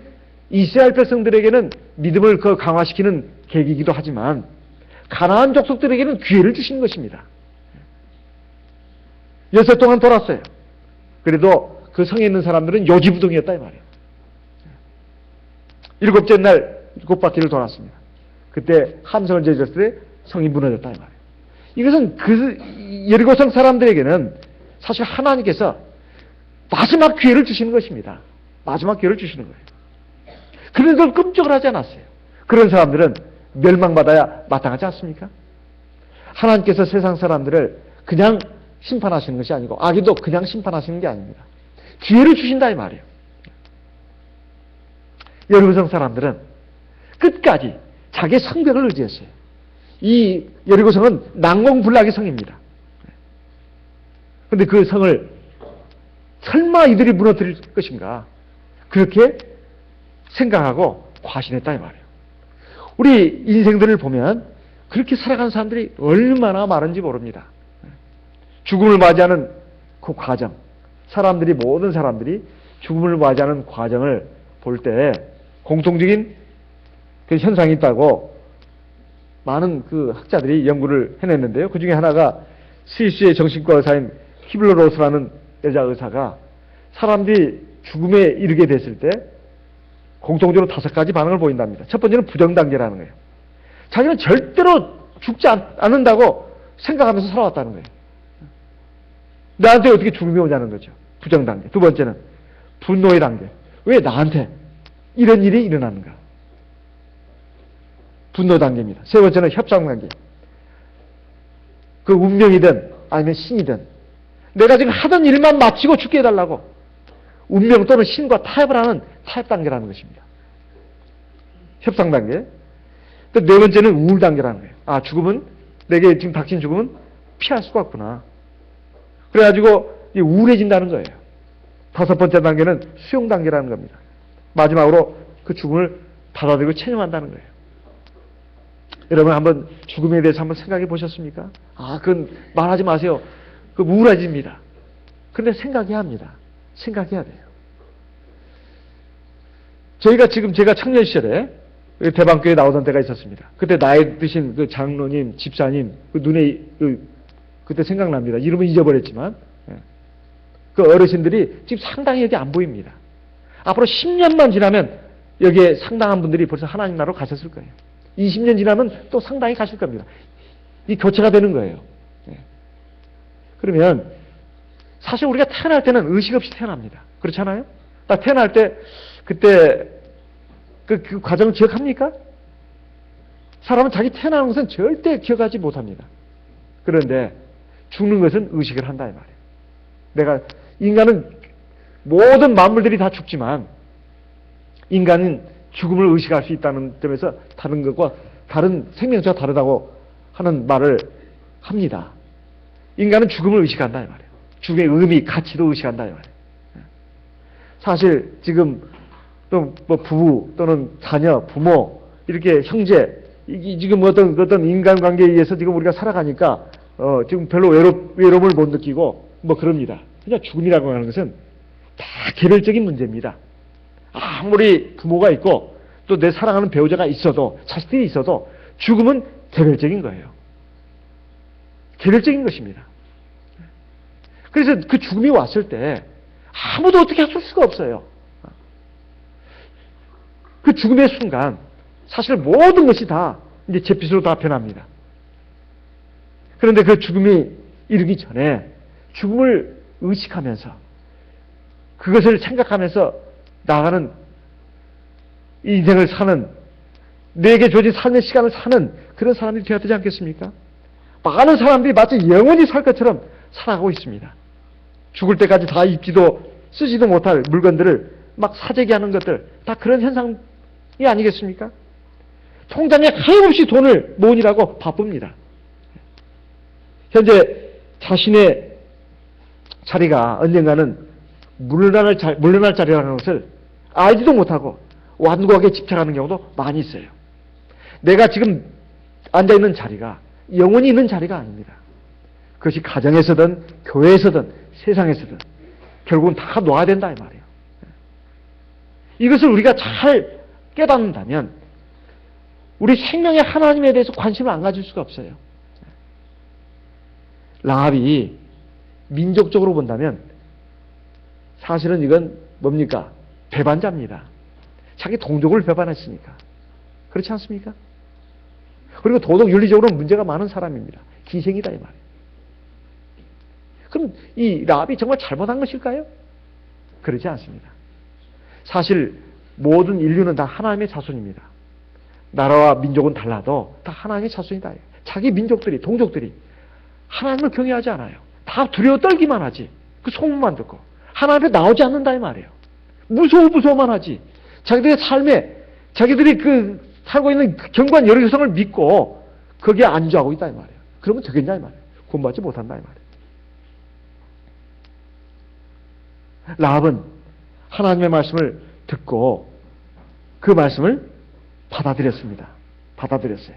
이스라엘 백성들에게는 믿음을 강화시키는 계기이기도 하지만 가나안 족속들에게는 기회를 주신 것입니다. 6해 동안 돌았어요. 그래도 그 성에 있는 사람들은 요지부동이었다 이 말이에요. 7째 날 7바퀴를 돌았습니다. 그때 함성을 제졌을 때 성이 무너졌다 이 말이에요. 이것은 그 여리고성 사람들에게는 사실 하나님께서 마지막 기회를 주시는 것입니다. 마지막 기회를 주시는 거예요. 그런데 끔찍을 하지 않았어요. 그런 사람들은 멸망받아야 마땅하지 않습니까? 하나님께서 세상 사람들을 그냥 심판하시는 것이 아니고 악인도 그냥 심판하시는 게 아닙니다. 기회를 주신다 이 말이에요. 여리고성 사람들은 끝까지 자기의 성벽을 의지했어요. 이 여리고성은 난공불락의 성입니다. 그런데 그 성을 설마 이들이 무너뜨릴 것인가 그렇게 생각하고 과신했다 이 말이에요. 우리 인생들을 보면 그렇게 살아가는 사람들이 얼마나 많은지 모릅니다. 죽음을 맞이하는 그 과정, 모든 사람들이 죽음을 맞이하는 과정을 볼 때 공통적인 그 현상이 있다고 많은 그 학자들이 연구를 해냈는데요. 그 중에 하나가 스위스의 정신과 의사인 키블러로스라는 여자 의사가 사람들이 죽음에 이르게 됐을 때 공통적으로 5가지 반응을 보인답니다. 첫 번째는 부정단계라는 거예요. 자기는 절대로 죽지 않는다고 생각하면서 살아왔다는 거예요. 나한테 어떻게 죽음이 오냐는 거죠. 부정 단계. 두 번째는 분노의 단계. 왜 나한테 이런 일이 일어나는가? 분노 단계입니다. 세 번째는 협상 단계. 그 운명이든 아니면 신이든 내가 지금 하던 일만 마치고 죽게 해달라고 운명 또는 신과 타협을 하는 타협 단계라는 것입니다. 협상 단계. 또 네 번째는 우울 단계라는 거예요. 아, 죽음은 내게 지금 닥친 죽음은 피할 수가 없구나. 그래가지고 우울해진다는 거예요. 다섯 번째 단계는 수용 단계라는 겁니다. 마지막으로 그 죽음을 받아들이고 체념한다는 거예요. 여러분 한번 죽음에 대해서 한번 생각해 보셨습니까? 아, 그건 말하지 마세요. 그 우울해집니다. 그런데 생각해야 합니다. 생각해야 돼요. 제가 청년 시절에 대방교회 나오던 때가 있었습니다. 그때 나이 드신 그 장로님, 집사님, 그 눈에 그때 생각납니다. 이름은 잊어버렸지만 그 어르신들이 지금 상당히 여기 안 보입니다. 앞으로 10년만 지나면 여기에 상당한 분들이 벌써 하나님 나라로 가셨을 거예요. 20년 지나면 또 상당히 가실 겁니다. 이 교체가 되는 거예요. 그러면 사실 우리가 태어날 때는 의식 없이 태어납니다. 그렇잖아요? 딱 태어날 때 그때 그 과정을 기억합니까? 사람은 자기 태어나는 것은 절대 기억하지 못합니다. 그런데 죽는 것은 의식을 한다 이 말이에요. 인간은 모든 만물들이 다 죽지만 인간은 죽음을 의식할 수 있다는 점에서 다른 것과 다른 생명체가 다르다고 하는 말을 합니다. 인간은 죽음을 의식한다 이 말이에요. 죽음의 의미, 가치도 의식한다 이 말이에요. 사실 지금 또 뭐 부부 또는 자녀, 부모 이렇게 형제 지금 어떤 인간관계에 의해서 지금 우리가 살아가니까 지금 별로 외로움을 못 느끼고 뭐 그럽니다. 그냥 죽음이라고 하는 것은 다 개별적인 문제입니다. 아무리 부모가 있고 또 내 사랑하는 배우자가 있어도 자식들이 있어도 죽음은 개별적인 거예요. 개별적인 것입니다. 그래서 그 죽음이 왔을 때 아무도 어떻게 할 수가 없어요. 그 죽음의 순간 사실 모든 것이 다 이제 잿빛으로 다 변합니다. 그런데 그 죽음이 이르기 전에 죽음을 의식하면서 그것을 생각하면서 나아가는 인생을 사는 내게 주어진 삶의 시간을 사는 그런 사람들이 되어야 되지 않겠습니까? 많은 사람들이 마치 영원히 살 것처럼 살아가고 있습니다. 죽을 때까지 다 입지도 쓰지도 못할 물건들을 막 사재기 하는 것들 다 그런 현상이 아니겠습니까? 통장에 하염없이 돈을 모으느라고 바쁩니다. 현재 자신의 자리가 언젠가는 물러날 자리라는 것을 알지도 못하고 완고하게 집착하는 경우도 많이 있어요. 내가 지금 앉아있는 자리가 영원히 있는 자리가 아닙니다. 그것이 가정에서든 교회에서든 세상에서든 결국은 다 놓아야 된다 이 말이에요. 이것을 우리가 잘 깨닫는다면 우리 생명의 하나님에 대해서 관심을 안 가질 수가 없어요. 라합이 민족적으로 본다면 사실은 이건 뭡니까? 배반자입니다. 자기 동족을 배반했으니까. 그렇지 않습니까? 그리고 도덕 윤리적으로 문제가 많은 사람입니다. 기생이다 이 말이에요. 그럼 이 라합이 정말 잘못한 것일까요? 그렇지 않습니다. 사실 모든 인류는 다 하나님의 자손입니다. 나라와 민족은 달라도 다 하나님의 자손이다. 자기 민족들이, 동족들이 하나님을 경외하지 않아요. 다 두려워 떨기만 하지. 그 소문만 듣고. 하나님 앞에 나오지 않는다 이 말이에요. 무서워만 하지. 자기들의 삶에, 자기들이 살고 있는 경관 여리성을 믿고 거기에 안주하고 있다 이 말이에요. 그러면 되겠냐 이 말이에요. 구원받지 못한다 이 말이에요. 라합은 하나님의 말씀을 듣고 그 말씀을 받아들였습니다. 받아들였어요.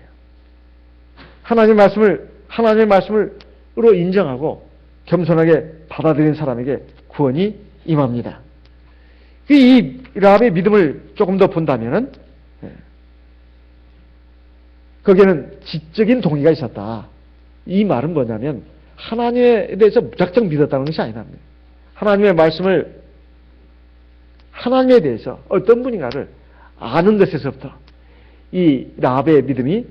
하나님의 말씀으로 인정하고 겸손하게 받아들인 사람에게 구원이 임합니다. 이 라합의 믿음을 조금 더 본다면은 거기에는 지적인 동의가 있었다. 이 말은 뭐냐면 하나님에 대해서 무작정 믿었다는 것이 아니다. 하나님의 말씀을 하나님에 대해서 어떤 분인가를 아는 것에서부터 이 라합의 믿음이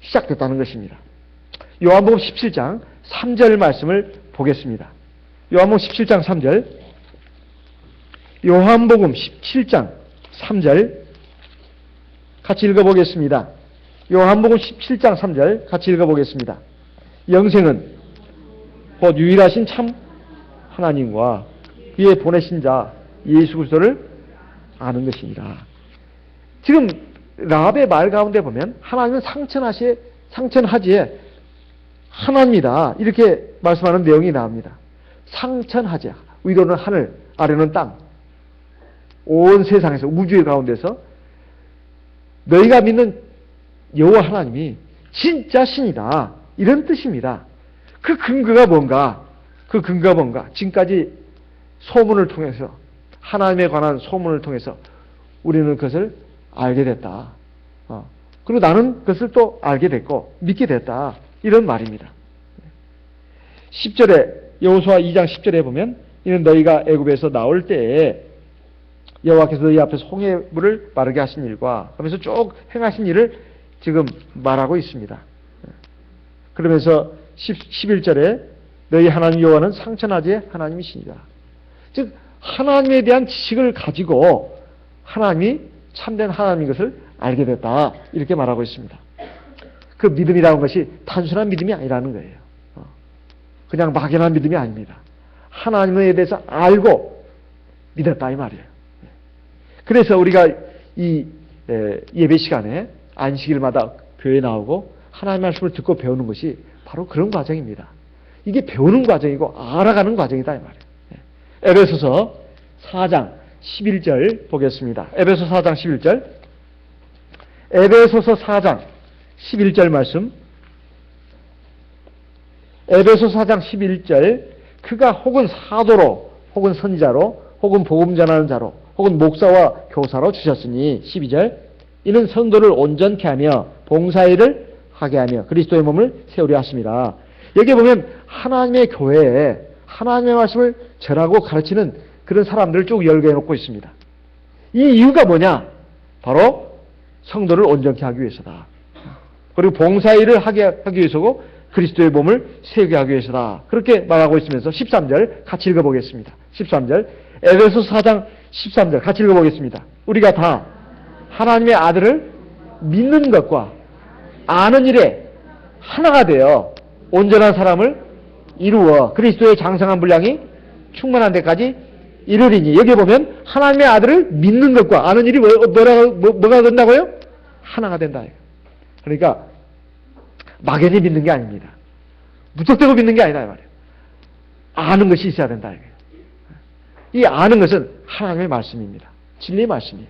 시작됐다는 것입니다. 요한복음 17장 3절 말씀을 보겠습니다. 요한복음 17장 3절, 요한복음 17장 3절 같이 읽어보겠습니다. 요한복음 17장 3절 같이 읽어보겠습니다. 영생은 곧 유일하신 참 하나님과 그의 보내신 자 예수 그리스도를 아는 것이니라. 지금 라합의 말 가운데 보면 하나님은 상천하지에 하나님이다 이렇게 말씀하는 내용이 나옵니다. 상천하지, 위로는 하늘, 아래는 땅, 온 세상에서 우주의 가운데서 너희가 믿는 여호와 하나님이 진짜 신이다 이런 뜻입니다. 그 근거가 뭔가? 지금까지 소문을 통해서, 하나님에 관한 소문을 통해서 우리는 그것을 알게 됐다. 그리고 나는 그것을 또 알게 됐고 믿게 됐다 이런 말입니다. 10절에 여호수아 2장 10절에 보면 이는 너희가 애굽에서 나올 때에 여호와께서 너희 앞에서 홍해물을 마르게 하신 일과 하면서 쭉 행하신 일을 지금 말하고 있습니다. 그러면서 11절에 너희 하나님 여호와는 상천하지의 하나님이시니라. 즉 하나님에 대한 지식을 가지고 하나님이 참된 하나님인 것을 알게 됐다 이렇게 말하고 있습니다. 그 믿음이라는 것이 단순한 믿음이 아니라는 거예요. 그냥 막연한 믿음이 아닙니다. 하나님에 대해서 알고 믿었다 이 말이에요. 그래서 우리가 이 예배 시간에 안식일마다 교회에 나오고 하나님의 말씀을 듣고 배우는 것이 바로 그런 과정입니다. 이게 배우는 과정이고 알아가는 과정이다 이 말이에요. 에베소서 4장 11절 보겠습니다. 에베소 4장 11절. 에베소서 4장 11절 말씀. 에베소 4장 11절. 그가 혹은 사도로 혹은 선지자로 혹은 복음 전하는 자로 혹은 목사와 교사로 주셨으니 12절. 이는 성도를 온전케 하며 봉사일을 하게 하며 그리스도의 몸을 세우려 하심이라. 여기 보면 하나님의 교회에 하나님의 말씀을 전하고 가르치는 그런 사람들을 쭉 열게 해놓고 있습니다. 이 이유가 뭐냐? 바로 성도를 온전케 하기 위해서다. 그리고 봉사일을 하기 위해서고 그리스도의 몸을 세우게 하기 위해서다. 그렇게 말하고 있으면서 13절 같이 읽어보겠습니다. 13절 에베소 4장 13절 같이 읽어보겠습니다. 우리가 다 하나님의 아들을 믿는 것과 아는 일에 하나가 되어 온전한 사람을 이루어 그리스도의 장성한 분량이 충만한 데까지 이르리니. 여기 보면 하나님의 아들을 믿는 것과 아는 일이 뭐가 된다고요? 하나가 된다. 그러니까 막연히 믿는 게 아닙니다. 무턱대고 믿는 게 아니다 이 말이에요. 아는 것이 있어야 된다. 이 아는 것은 하나님의 말씀입니다. 진리의 말씀이에요.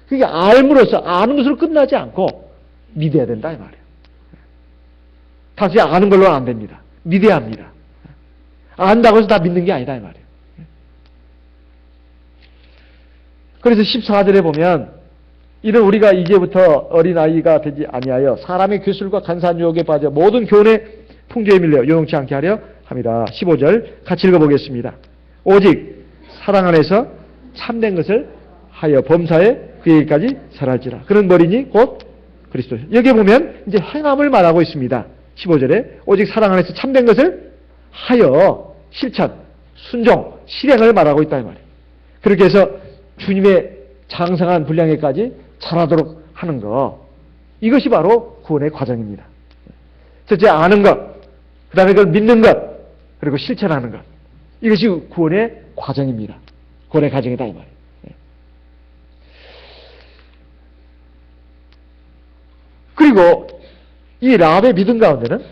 그게 알므로써 아는 것으로 끝나지 않고 믿어야 된다 이 말이에요. 다시 아는 걸로는 안 됩니다. 믿어야 합니다. 안다고 해서 다 믿는 게 아니다 이 말이에요. 그래서 14절에 보면 이는 우리가 이제부터 어린아이가 되지 아니하여 사람의 교술과 간사한 유혹에 빠져 모든 교훈의 풍조에 밀려 요동치 않게 하려 함이라. 15절 같이 읽어보겠습니다. 오직 사랑 안에서 참된 것을 하여 범사에 그에게까지 살할지라. 그는 머리니 곧 그리스도. 여기 보면 이제 행함을 말하고 있습니다. 15절에 오직 사랑 안에서 참된 것을 하여 실천, 순종, 실행을 말하고 있다 이 말이에요. 그렇게 해서 주님의 장성한 분량에까지 자라도록 하는 것, 이것이 바로 구원의 과정입니다. 첫째 아는 것, 그 다음에 그걸 믿는 것, 그리고 실천하는 것, 이것이 구원의 과정입니다. 구원의 과정이다 이 말이에요. 그리고 이 라합의 믿음 가운데는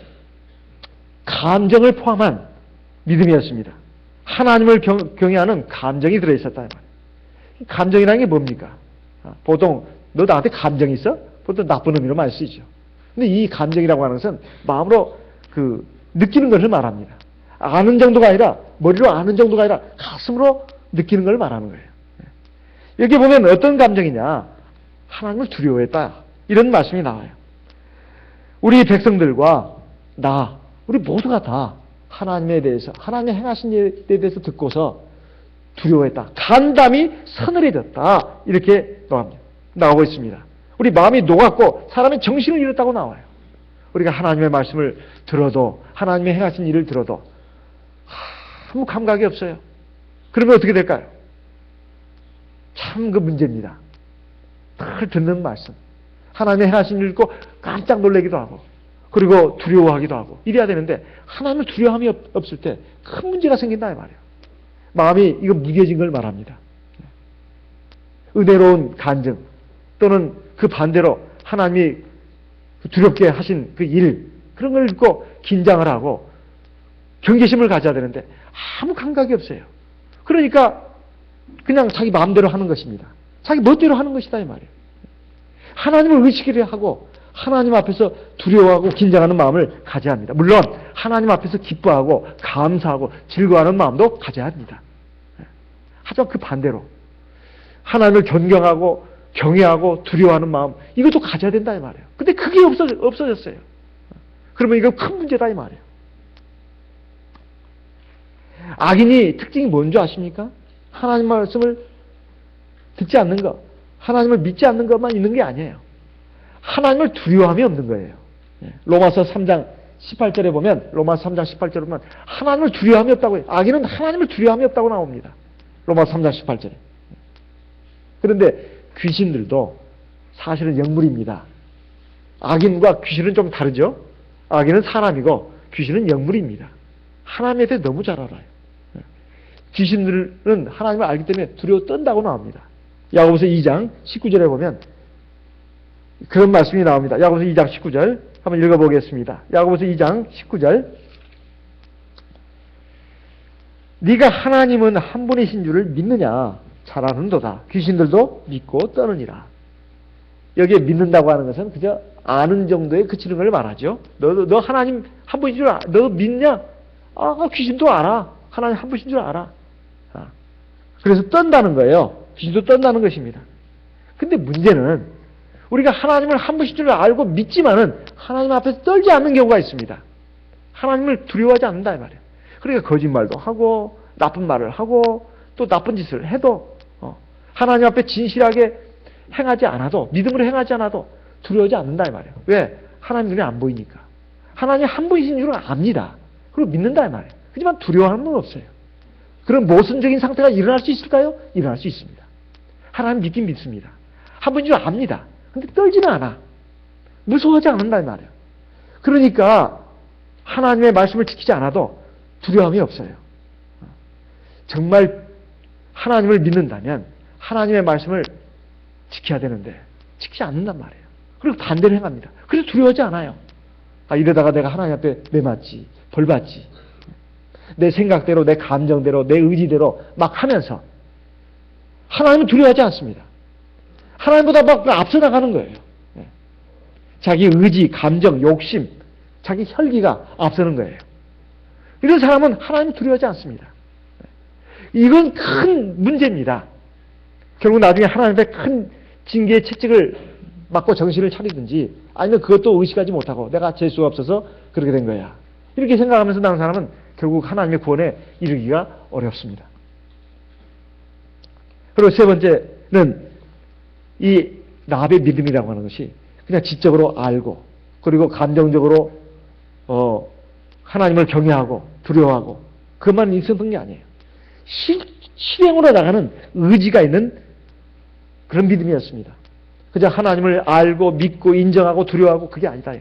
감정을 포함한 믿음이었습니다. 하나님을 경외하는 감정이 들어있었다 이 말이에요. 감정이라는 게 뭡니까? 보통 너 나한테 감정이 있어? 보통 나쁜 의미로 많이 쓰이죠. 근데 이 감정이라고 하는 것은 마음으로 느끼는 것을 말합니다. 아는 정도가 아니라 머리로 아는 정도가 아니라 가슴으로 느끼는 걸 말하는 거예요. 여기 보면 어떤 감정이냐? 하나님을 두려워했다. 이런 말씀이 나와요. 우리 백성들과 우리 모두가 다 하나님에 대해서, 하나님의 행하신 일에 대해서 듣고서 두려워했다. 간담이 서늘해졌다. 이렇게 나오고 있습니다. 우리 마음이 녹았고 사람의 정신을 잃었다고 나와요. 우리가 하나님의 말씀을 들어도, 하나님의 행하신 일을 들어도 아무 감각이 없어요. 그러면 어떻게 될까요? 참 그 문제입니다. 늘 듣는 말씀. 하나님의 행하신 일 읽고 깜짝 놀라기도 하고, 그리고 두려워하기도 하고, 이래야 되는데, 하나님을 두려움이 없을 때 큰 문제가 생긴다, 이 말이에요. 마음이 이거 무뎌진 걸 말합니다. 은혜로운 간증, 또는 그 반대로 하나님이 두렵게 하신 그 일, 그런 걸 읽고 긴장을 하고 경계심을 가져야 되는데 아무 감각이 없어요. 그러니까 그냥 자기 마음대로 하는 것입니다. 자기 멋대로 하는 것이다 이 말이에요. 하나님을 의식을 하고 하나님 앞에서 두려워하고 긴장하는 마음을 가져야 합니다. 물론 하나님 앞에서 기뻐하고 감사하고 즐거워하는 마음도 가져야 합니다. 하지만 그 반대로 하나님을 존경하고 경외하고 두려워하는 마음, 이것도 가져야 된다 이 말이에요. 근데 그게 없어졌어요. 그러면 이거 큰 문제다 이 말이에요. 악인이 특징이 뭔지 아십니까? 하나님 말씀을 듣지 않는 것, 하나님을 믿지 않는 것만 있는 게 아니에요. 하나님을 두려워함이 없는 거예요. 로마서 3장 18절에 보면, 로마서 3장 18절에 보면 하나님을 두려워함이 없다고 해요. 악인은 하나님을 두려워함이 없다고 나옵니다. 로마서 3장 18절에. 그런데 귀신들도 사실은 영물입니다. 악인과 귀신은 좀 다르죠? 악인은 사람이고 귀신은 영물입니다. 하나님에 대해 너무 잘 알아요. 귀신들은 하나님을 알기 때문에 두려워 떤다고 나옵니다. 야고보서 2장 19절에 보면 그런 말씀이 나옵니다. 야고보서 2장 19절 한번 읽어보겠습니다. 야고보서 2장 19절 네가 하나님은 한 분이신 줄을 믿느냐? 잘 아는도다. 귀신들도 믿고 떠느니라. 여기에 믿는다고 하는 것은 그저 아는 정도에 그치는 걸 말하죠. 너 하나님 한 분이신 줄 알아? 너 믿냐? 귀신도 알아. 하나님 한 분이신 줄 알아. 그래서 떤다는 거예요. 귀신도 떤다는 것입니다. 근데 문제는 우리가 하나님을 한 분이신 줄 알고 믿지만은 하나님 앞에서 떨지 않는 경우가 있습니다. 하나님을 두려워하지 않는다 이 말이에요. 그러니까 거짓말도 하고 나쁜 말을 하고 또 나쁜 짓을 해도 하나님 앞에 진실하게 행하지 않아도, 믿음으로 행하지 않아도 두려워하지 않는다 이 말이에요. 왜? 하나님 눈에 안 보이니까. 하나님 한 분이신 줄은 압니다. 그리고 믿는다 이 말이에요. 하지만 두려워하는 건 없어요. 그럼 모순적인 상태가 일어날 수 있을까요? 일어날 수 있습니다. 하나님 믿긴 믿습니다. 한 분인 줄 압니다. 근데 떨지는 않아. 무서워하지 않는다 이 말이에요. 그러니까 하나님의 말씀을 지키지 않아도 두려움이 없어요. 정말 하나님을 믿는다면 하나님의 말씀을 지켜야 되는데 지키지 않는단 말이에요. 그리고 반대로 행합니다. 그래서 두려워하지 않아요. 이러다가 내가 하나님 앞에 매맞지, 벌받지, 내 생각대로, 내 감정대로, 내 의지대로 막 하면서 하나님은 두려워하지 않습니다. 하나님보다 막 앞서 나가는 거예요. 자기 의지, 감정, 욕심, 자기 혈기가 앞서는 거예요. 이런 사람은 하나님 두려워하지 않습니다. 이건 큰 문제입니다. 결국 나중에 하나님의 큰 징계의 채찍을 맞고 정신을 차리든지 아니면 그것도 의식하지 못하고 내가 재수가 없어서 그렇게 된 거야. 이렇게 생각하면서 나는 사람은 결국 하나님의 구원에 이르기가 어렵습니다. 그리고 세 번째는 이 라합의 믿음이라고 하는 것이 그냥 지적으로 알고 그리고 감정적으로 하나님을 경외하고 두려워하고 그것만 있었던 게 아니에요. 실행으로 나가는 의지가 있는 그런 믿음이었습니다. 그저 하나님을 알고 믿고 인정하고 두려워하고 그게 아니다.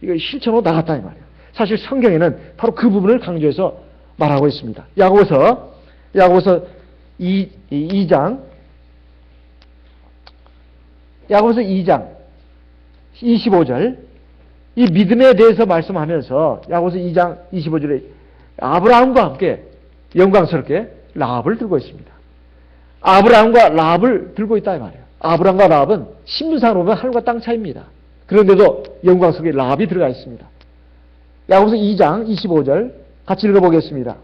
이거 실천으로 나갔다 이 말이에요. 사실 성경에는 바로 그 부분을 강조해서 말하고 있습니다. 야고보서 2장 25절 이 믿음에 대해서 말씀하면서 야고보서 2장 25절에 아브라함과 함께 영광스럽게 라합을 들고 있습니다. 아브라함과 라합을 들고 있다 이 말이에요. 아브라함과 라합은 신분상으로 보면 하늘과 땅 차이입니다. 그런데도 영광스럽게 라합이 들어가 있습니다. 야고보서 2장 25절 같이 읽어보겠습니다.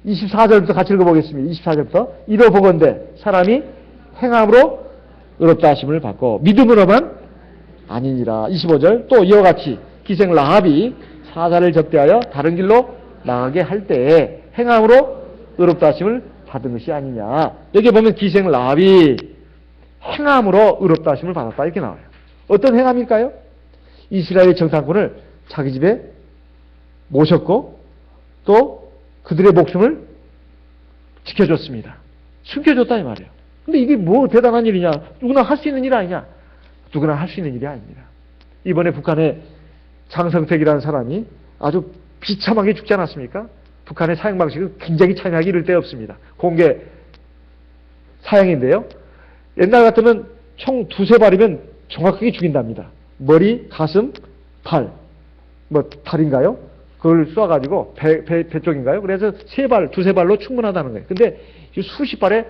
24절부터 같이 읽어보겠습니다. 24절부터 이로 보건대 사람이 행함으로 의롭다 하심을 받고 믿음으로만 아니니라. 25절 또 이와 같이 기생 라합이 사자를 접대하여 다른 길로 나가게 할 때에 행함으로 의롭다 하심을 받은 것이 아니냐. 여기 보면 기생 라합이 행함으로 의롭다 하심을 받았다 이렇게 나와요. 어떤 행함일까요? 이스라엘 정탐꾼을 자기 집에 모셨고 또 그들의 목숨을 지켜줬습니다. 숨겨줬다 이 말이에요. 근데 이게 뭐 대단한 일이냐? 누구나 할 수 있는 일 아니냐? 누구나 할 수 있는 일이 아닙니다. 이번에 북한의 장성택이라는 사람이 아주 비참하게 죽지 않았습니까? 북한의 사형 방식은 굉장히 참여하기 이를 데 없습니다. 공개 사형인데요. 옛날 같으면 총 두세 발이면 정확하게 죽인답니다. 머리, 가슴, 발, 다리인가요? 그걸 쏴가지고 배 쪽인가요? 그래서 세 발, 두세 발로 충분하다는 거예요. 근데 수십 발에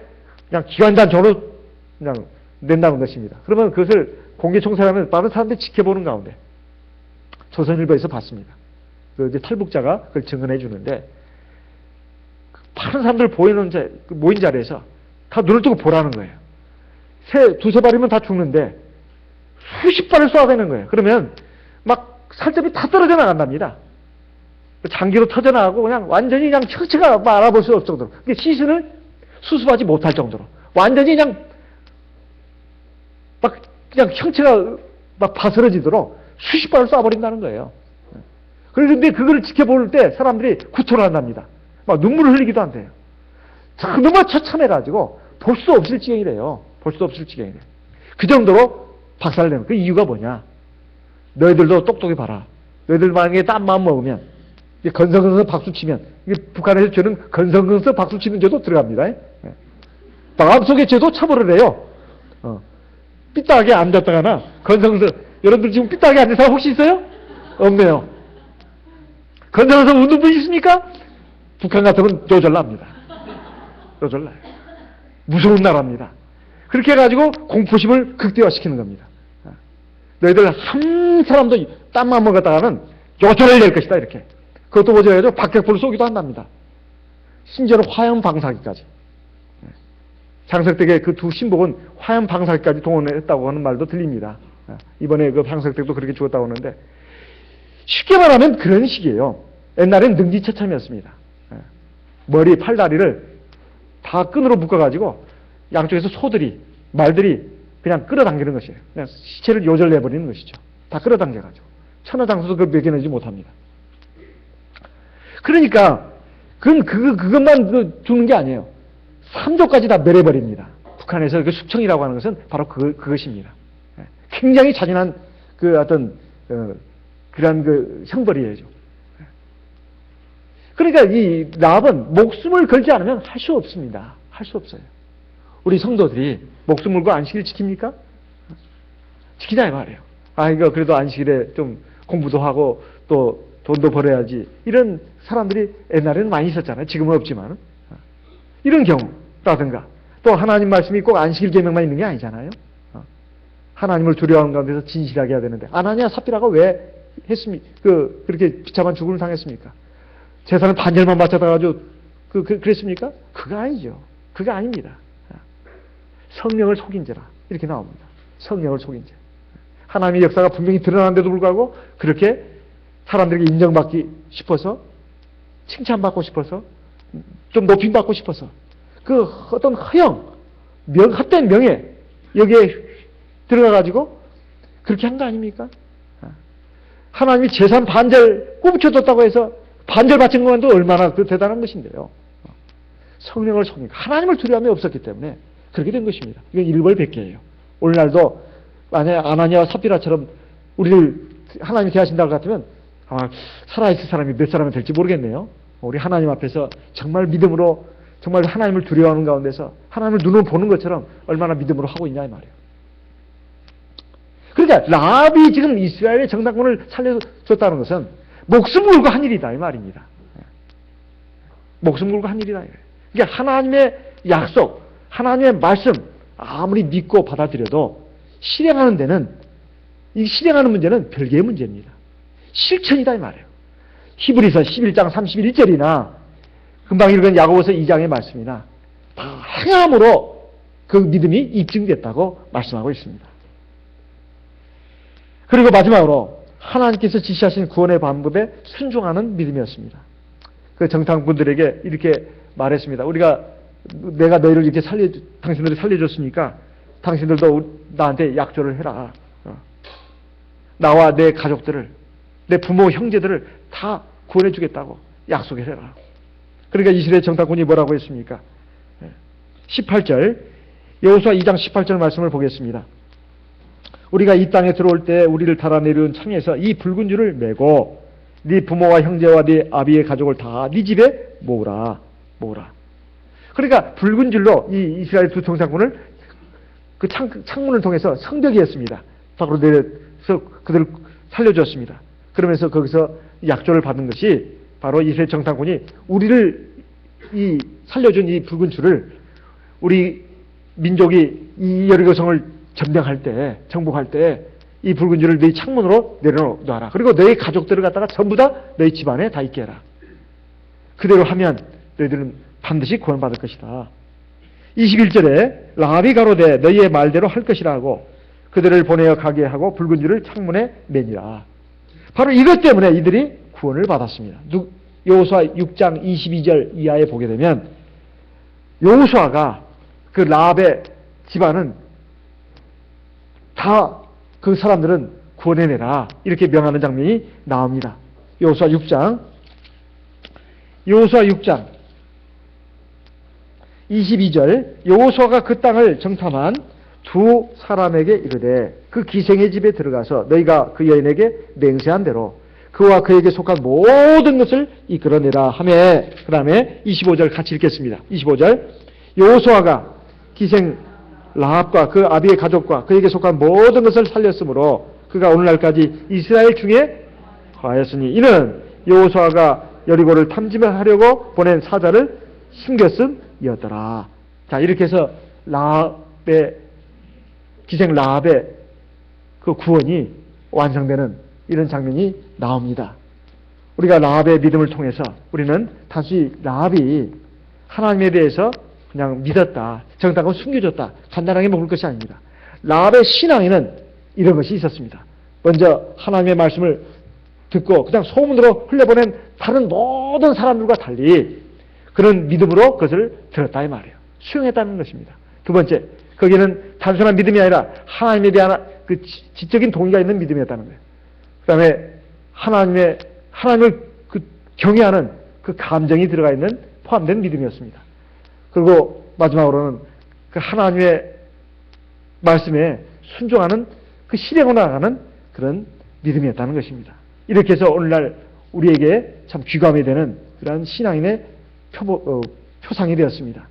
그냥 기관단적으로 그냥 낸다는 것입니다. 그러면 그것을 공개 총살하면 다른 사람들이 지켜보는 가운데 조선일보에서 봤습니다. 그 이제 탈북자가 그걸 증언해 주는데 많은 사람들 모인 자리에서 다 눈을 뜨고 보라는 거예요. 두세 발이면 다 죽는데 수십 발을 쏴야 되는 거예요. 그러면 막 살점이 다 떨어져 나간답니다. 장기로 터져나가고 그냥 완전히 그냥 형체가 알아볼 수 없을 정도로. 시신을 수습하지 못할 정도로. 완전히 그냥 그냥 형체가 바스러지도록 수십 발을 쏴버린다는 거예요. 그런데 그걸 지켜볼 때 사람들이 구토를 한답니다. 막 눈물을 흘리기도 한대요. 너무 처참해가지고 볼 수 없을 지경이래요. 볼 수 없을 지경이래. 그 정도로 박살내는 그 이유가 뭐냐? 너희들도 똑똑히 봐라. 너희들 만약에 딴 마음 먹으면 건성건성 박수 치면 북한에서 주는 건성건성 박수 치는 죄도 들어갑니다. 마음속의 죄도 처벌을 해요. 삐딱하게 앉았다가나 건성건성 여러분들 지금 삐딱하게 앉은 사람 혹시 있어요? 없네요. 건성건성 웃는 분 있습니까? 북한 같으면 요절납니다. 요절나요. 무서운 나라입니다. 그렇게 해가지고 공포심을 극대화시키는 겁니다. 너희들 한 사람도 땀만 먹었다가는 요절을 낼 것이다 이렇게. 그것도 뭐죠? 박격포를 쏘기도 한답니다. 심지어는 화염 방사기까지. 장석택의 그 두 신복은 화염 방사기까지 동원했다고 하는 말도 들립니다. 이번에 그 장석택도 그렇게 죽었다고 하는데 쉽게 말하면 그런 식이에요. 옛날엔 능지처참이었습니다. 머리, 팔다리를 다 끈으로 묶어가지고 양쪽에서 말들이 그냥 끌어당기는 것이에요. 그냥 시체를 요절내버리는 것이죠. 다 끌어당겨가지고. 천하장수도 그걸 매겨내지 못합니다. 그러니까 그것만 죽는 게 아니에요. 3조까지 다 멸해버립니다. 북한에서 그 숙청이라고 하는 것은 바로 그것입니다. 굉장히 잔인한 그런 형벌이에요. 그러니까 이 라합은 목숨을 걸지 않으면 할 수 없습니다. 할 수 없어요. 우리 성도들이 목숨 걸고 안식일 지킵니까? 지키자 이 말이에요. 이거 그래도 안식일에 좀 공부도 하고 또 돈도 벌어야지. 이런 사람들이 옛날에는 많이 있었잖아요. 지금은 없지만. 이런 경우라든가 또 하나님 말씀이 꼭 안식일 계명만 있는 게 아니잖아요. 하나님을 두려워하는 가운데서 진실하게 해야 되는데 아나니아 삽비라가 왜 그렇게 비참한 죽음을 당했습니까? 재산을 반절만 바쳐다가지고 그랬습니까? 그거 아니죠. 그거 아닙니다. 성령을 속인 죄라 이렇게 나옵니다. 성령을 속인 죄. 하나님의 역사가 분명히 드러나는데도 불구하고 그렇게 사람들에게 인정받기 싶어서 칭찬받고 싶어서 좀 높임받고 싶어서 그 어떤 헛된 명예 여기에 들어가가지고 그렇게 한 거 아닙니까? 하나님이 재산 반절 꿈쳐줬다고 해서 반절 바친 것만도 얼마나 대단한 것인데요. 성령을 속이니까 하나님을 두려움이 없었기 때문에 그렇게 된 것입니다. 이건 일벌백계예요. 오늘날도 만약 아나니아와 삽비라처럼 우리를 하나님이 대하신다고 같으면 살아있을 사람이 몇 사람이 될지 모르겠네요. 우리 하나님 앞에서 정말 믿음으로 정말 하나님을 두려워하는 가운데서 하나님을 눈으로 보는 것처럼 얼마나 믿음으로 하고 있냐 이 말이에요. 그러니까 라합이 지금 이스라엘의 정당권을 살려줬다는 것은 목숨 걸고 한 일이다 이 말입니다. 목숨 걸고 한 일이다. 그러니까 하나님의 약속, 하나님의 말씀 아무리 믿고 받아들여도 실행하는 데는 이 실행하는 문제는 별개의 문제입니다. 실천이다 이 말이에요. 히브리서 11장 31절이나 금방 읽은 야고보서 2장의 말씀이나 다 행함으로 그 믿음이 입증됐다고 말씀하고 있습니다. 그리고 마지막으로 하나님께서 지시하신 구원의 방법에 순종하는 믿음이었습니다. 그 정탐꾼들에게 이렇게 말했습니다. 내가 너희를 이렇게 당신들을 살려줬으니까 당신들도 나한테 약조를 해라. 나와 내 가족들을, 내 부모, 형제들을 다 구원해 주겠다고 약속을 해라. 그러니까 이스라엘 정탐꾼이 뭐라고 했습니까? 18절, 여호수아 2장 18절 말씀을 보겠습니다. 우리가 이 땅에 들어올 때 우리를 달아내려온 창에서 이 붉은 줄을 메고 네 부모와 형제와 네 아비의 가족을 다 네 집에 모으라. 그러니까 붉은 줄로 이 이스라엘 두 정탐꾼을 그 창문을 통해서 성벽이 했습니다. 밖으로 내려서 그들을 살려줬습니다. 그러면서 거기서 약조를 받은 것이 바로 이스라엘 정탐꾼이 우리를 살려준 이 붉은 줄을 우리 민족이 이 여리고성을 점령할 때, 정복할 때 이 붉은 줄을 너희 창문으로 내려놔라. 그리고 너희 가족들을 갖다가 전부 다 너희 집안에 다 있게 해라. 그대로 하면 너희들은 반드시 구원받을 것이다. 21절에 라합이 가로되 너희의 말대로 할 것이라 하고 그들을 보내어 가게 하고 붉은 줄을 창문에 매니라. 바로 이것 때문에 이들이 구원을 받았습니다. 여호수아 6장 22절 이하에 보게 되면 여호수아가 그 라합의 집안은 다 그 사람들은 구원해내라 이렇게 명하는 장면이 나옵니다. 여호수아 6장 22절 여호수아가 그 땅을 정탐한 두 사람에게 이르되 그 기생의 집에 들어가서 너희가 그 여인에게 맹세한 대로 그와 그에게 속한 모든 것을 이끌어내라 하매 그 다음에 25절 같이 읽겠습니다. 25절 여호수아가 기생 라합과 그 아비의 가족과 그에게 속한 모든 것을 살렸으므로 그가 오늘날까지 이스라엘 중에 거하였으니 이는 여호수아가 여리고를 탐지하려고 보낸 사자를 숨겼음이었더라. 자, 이렇게 해서 기생 라합의 그 구원이 완성되는 이런 장면이 나옵니다. 우리가 라합의 믿음을 통해서 우리는 단순히 라합이 하나님에 대해서 그냥 믿었다, 정당하고 숨겨줬다, 간단하게 먹을 것이 아닙니다. 라합의 신앙에는 이런 것이 있었습니다. 먼저 하나님의 말씀을 듣고 그냥 소문으로 흘려보낸 다른 모든 사람들과 달리 그런 믿음으로 그것을 들었다 이 말이에요. 수용했다는 것입니다. 두 번째, 거기는 단순한 믿음이 아니라 하나님에 대한 그 지적인 동의가 있는 믿음이었다는 거예요. 그 다음에 하나님을 그 경외하는 그 감정이 들어가 있는 포함된 믿음이었습니다. 그리고 마지막으로는 그 하나님의 말씀에 순종하는 그 실행으로 나가는 그런 믿음이었다는 것입니다. 이렇게 해서 오늘날 우리에게 참 귀감이 되는 그런 신앙인의 표상이 되었습니다.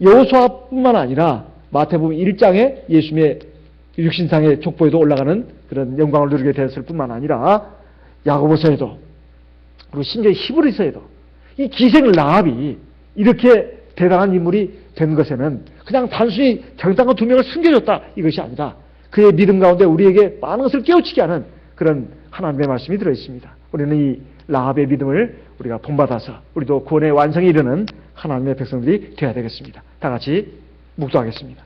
여호수아뿐만 아니라 마태복음 1장에 예수님의 육신상의 족보에도 올라가는 그런 영광을 누리게 되었을 뿐만 아니라 야고보서에도 그리고 심지어 히브리서에도 이 기생 라합이 이렇게 대단한 인물이 된 것에는 그냥 단순히 정탐꾼 두 명을 숨겨줬다 이것이 아니라 그의 믿음 가운데 우리에게 많은 것을 깨우치게 하는 그런 하나님의 말씀이 들어있습니다. 우리는 이 라합의 믿음을 우리가 본받아서 우리도 구원의 완성에 이르는 하나님의 백성들이 되어야 되겠습니다. 다 같이 묵도하겠습니다.